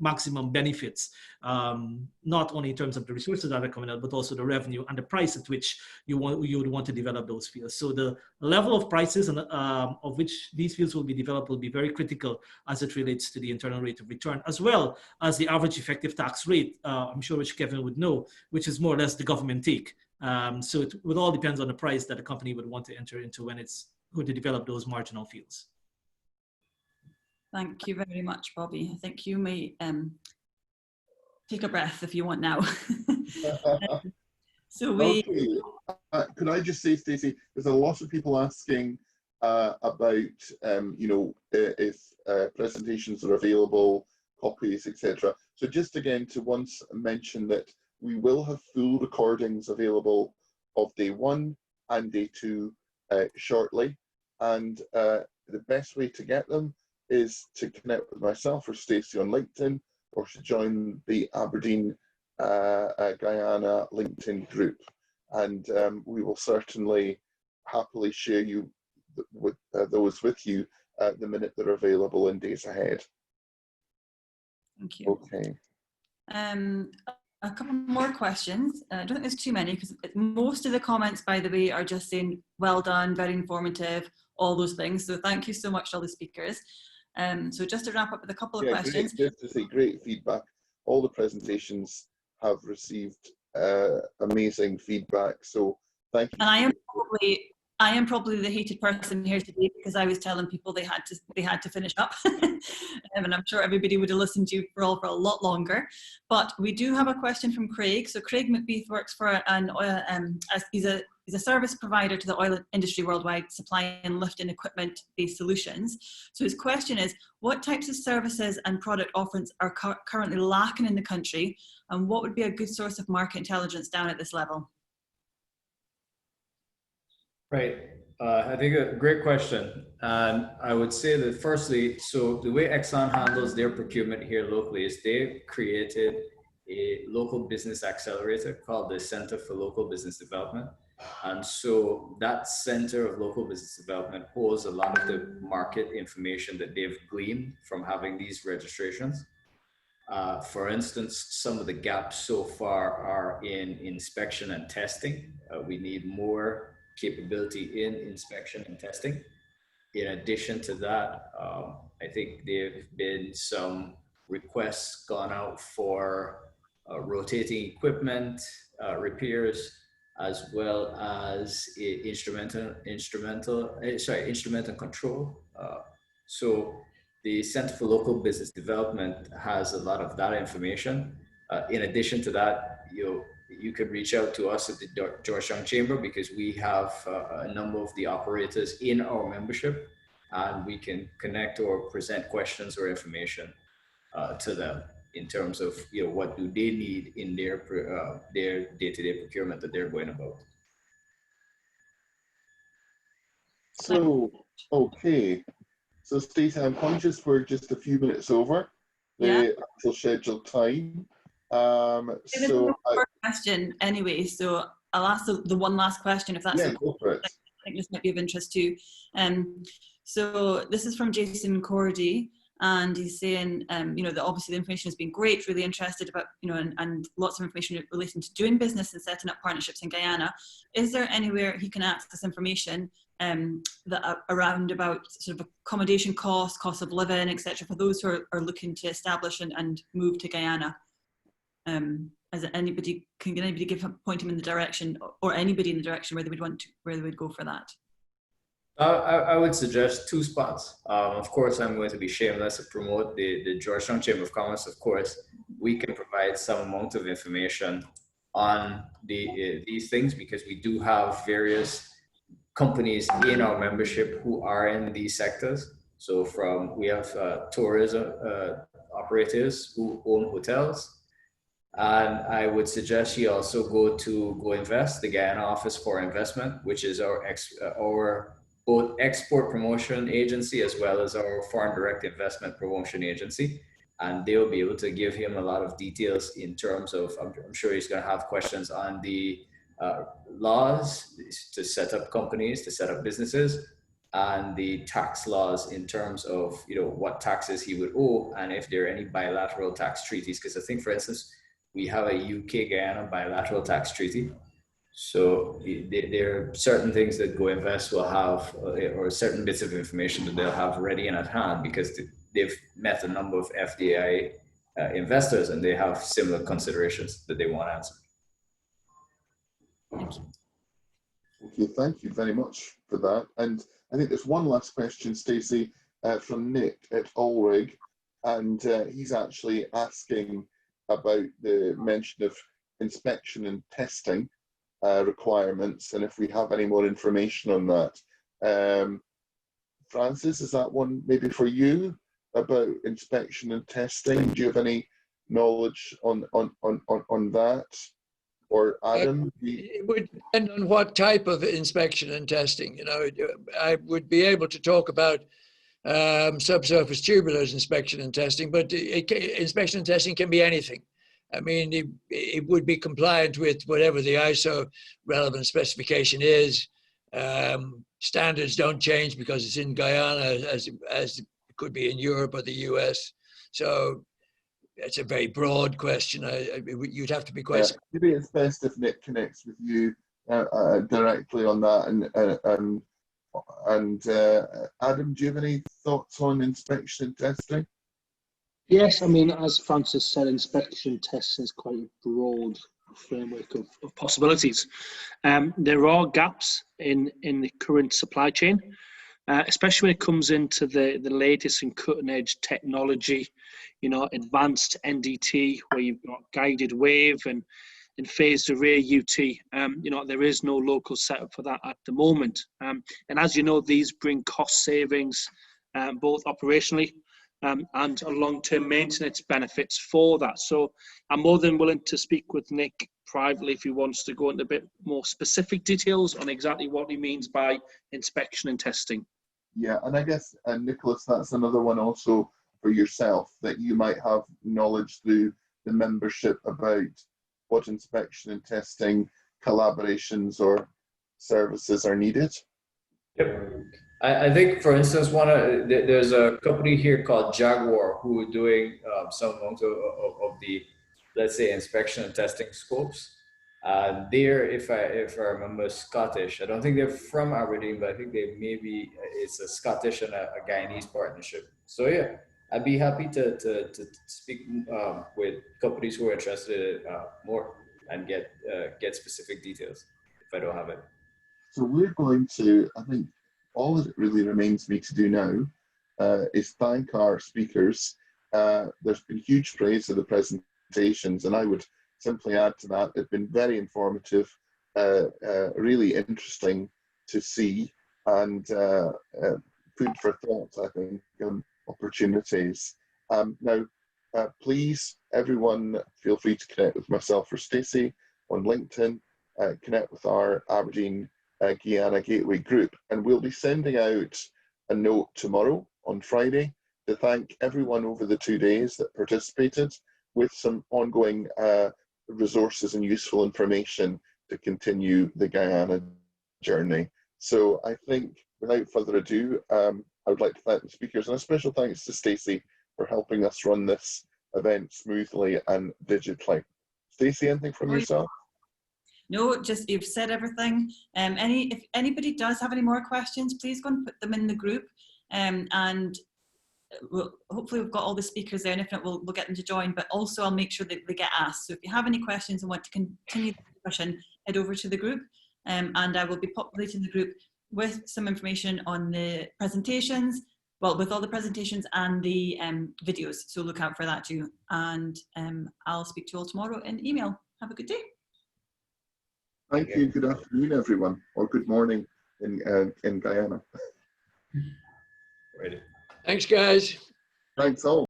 maximum benefits, not only in terms of the resources that are coming out, but also the revenue and the price at which you would want to develop those fields. So the level of prices and of which these fields will be developed will be very critical as it relates to the internal rate of return, as well as the average effective tax rate, I'm sure which Kevin would know, which is more or less the government take. So it would all depends on the price that a company would want to enter into when it's going to develop those marginal fields. Thank you very much, Bobby. I think you may take a breath if you want now. So we. Okay. Could I just say, Stacey, there's a lot of people asking about, if presentations are available, copies, etc. So just again to once mention that we will have full recordings available of day 1 and day 2 shortly, and the best way to get them is to connect with myself or Stacey on LinkedIn, or to join the Aberdeen-Guyana LinkedIn group. And we will certainly happily share those with you the minute they're available in days ahead. Thank you. Okay. A couple more questions. I don't think there's too many, because most of the comments, by the way, are just saying, well done, very informative, all those things. So thank you so much to all the speakers. So just to wrap up with a couple of questions. Just to say, great feedback. All the presentations have received amazing feedback. So thank you. And I am probably the hated person here today, because I was telling people they had to finish up, and I'm sure everybody would have listened to you for a lot longer. But we do have a question from Craig. So Craig McBeath works for he's a service provider to the oil industry worldwide, supplying lift and equipment-based solutions. So his question is, what types of services and product offerings are currently lacking in the country, and what would be a good source of market intelligence down at this level? Right. I think a great question. And I would say that firstly, so the way Exxon handles their procurement here locally is they've created a local business accelerator called the Center for Local Business Development. And so that Center of Local Business Development holds a lot of the market information that they've gleaned from having these registrations. For instance, some of the gaps so far are in inspection and testing. We need more capability in inspection and testing. In addition to that, I think there have been some requests gone out for rotating equipment repairs, as well as instrument control. So the Center for Local Business Development has a lot of that information. In addition to that, you could reach out to us at the Georgetown Chamber, because we have a number of the operators in our membership, and we can connect or present questions or information to them in terms of what do they need in their day-to-day procurement that they're going about. So, okay. So Stacey, I'm conscious we're just a few minutes over the actual scheduled time. So question anyway, so I'll ask the one last question if that's okay. Go for it. I think this might be of interest too. So this is from Jason Cordy, and he's saying, that obviously the information has been great, really interested about, and lots of information relating to doing business and setting up partnerships in Guyana. Is there anywhere he can access information that around about sort of accommodation costs, cost of living, etc., for those who are looking to establish and move to Guyana? Can anybody point him in the direction, or anybody in the direction where they would go for that? I would suggest two spots. Of course, I'm going to be shameless to promote the Georgetown Chamber of Commerce. Of course, we can provide some amount of information on these things, because we do have various companies in our membership who are in these sectors. So we have tourism operators who own hotels. And I would suggest you also go invest, the Guyana Office for Investment, which is our both export promotion agency as well as our foreign direct investment promotion agency. And they'll be able to give him a lot of details in terms of, I'm sure he's going to have questions on the laws to set up companies, to set up businesses, and the tax laws in terms of, what taxes he would owe, and if there are any bilateral tax treaties. Because I think, for instance, we have a UK-Guyana bilateral tax treaty. So there are certain things that Go Invest will have, or certain bits of information that they'll have ready and at hand, because they've met a number of FDI investors, and they have similar considerations that they want answered. Thank you. Okay, thank you very much for that. And I think there's one last question, Stacey, from Nick at Allrig, and he's actually asking about the mention of inspection and testing requirements, and if we have any more information on that. Francis, is that one maybe for you about inspection and testing? Do you have any knowledge on that? Or Adam? It would depend on what type of inspection and testing. I would be able to talk about subsurface tubulars inspection and testing, but inspection and testing can be anything. I mean, it would be compliant with whatever the ISO relevant specification is. Standards don't change because it's in Guyana as it could be in Europe or the US. So it's a very broad question. You'd have to be quite. Maybe it's best if Nick connects with you directly on that. And Adam, do you have any thoughts on inspection and testing? Yes, I mean, as Francis said, inspection testing is quite a broad framework of possibilities. There are gaps in the current supply chain, especially when it comes into the latest and cutting edge technology, advanced NDT, where you've got guided wave and phased array UT. There is no local setup for that at the moment. And as you know, these bring cost savings, both operationally and long-term maintenance benefits for that. So I'm more than willing to speak with Nick privately if he wants to go into a bit more specific details on exactly what he means by inspection and testing. Yeah, and I guess, Nicholas, that's another one also for yourself, that you might have knowledge through the membership about what inspection and testing collaborations or services are needed. Yep. I think, for instance, there's a company here called Jaguar who are doing some of the, let's say, inspection and testing scopes. They're, if I remember, Scottish. I don't think they're from Aberdeen, but I think they maybe, it's a Scottish and a Guyanese partnership. So yeah, I'd be happy to speak with companies who are interested more and get specific details if I don't have it. So we're going to, I think, all that really remains me to do now is thank our speakers. There's been huge praise of the presentations, and I would simply add to that, they've been very informative, really interesting to see, and food for thought, I think, and opportunities. Now, please, everyone, feel free to connect with myself or Stacey on LinkedIn, connect with our Aberdeen-Guyana Gateway group, and we'll be sending out a note tomorrow on Friday to thank everyone over the 2 days that participated, with some ongoing resources and useful information to continue the Guyana journey. So I think, without further ado, I would like to thank the speakers, and a special thanks to Stacey for helping us run this event smoothly and digitally. Stacey, anything from yourself? No, just you've said everything. If anybody does have any more questions, please go and put them in the group, and hopefully we've got all the speakers there, and if not, we'll get them to join, but also I'll make sure that they get asked. So if you have any questions and want to continue the discussion, head over to the group, and I will be populating the group with some information on the presentations, well, with all the presentations and the videos, so look out for that too. And I'll speak to you all tomorrow in email. Have a good day. Thank you. Good afternoon, everyone, or good morning in Guyana. Ready. Thanks, guys. Thanks all.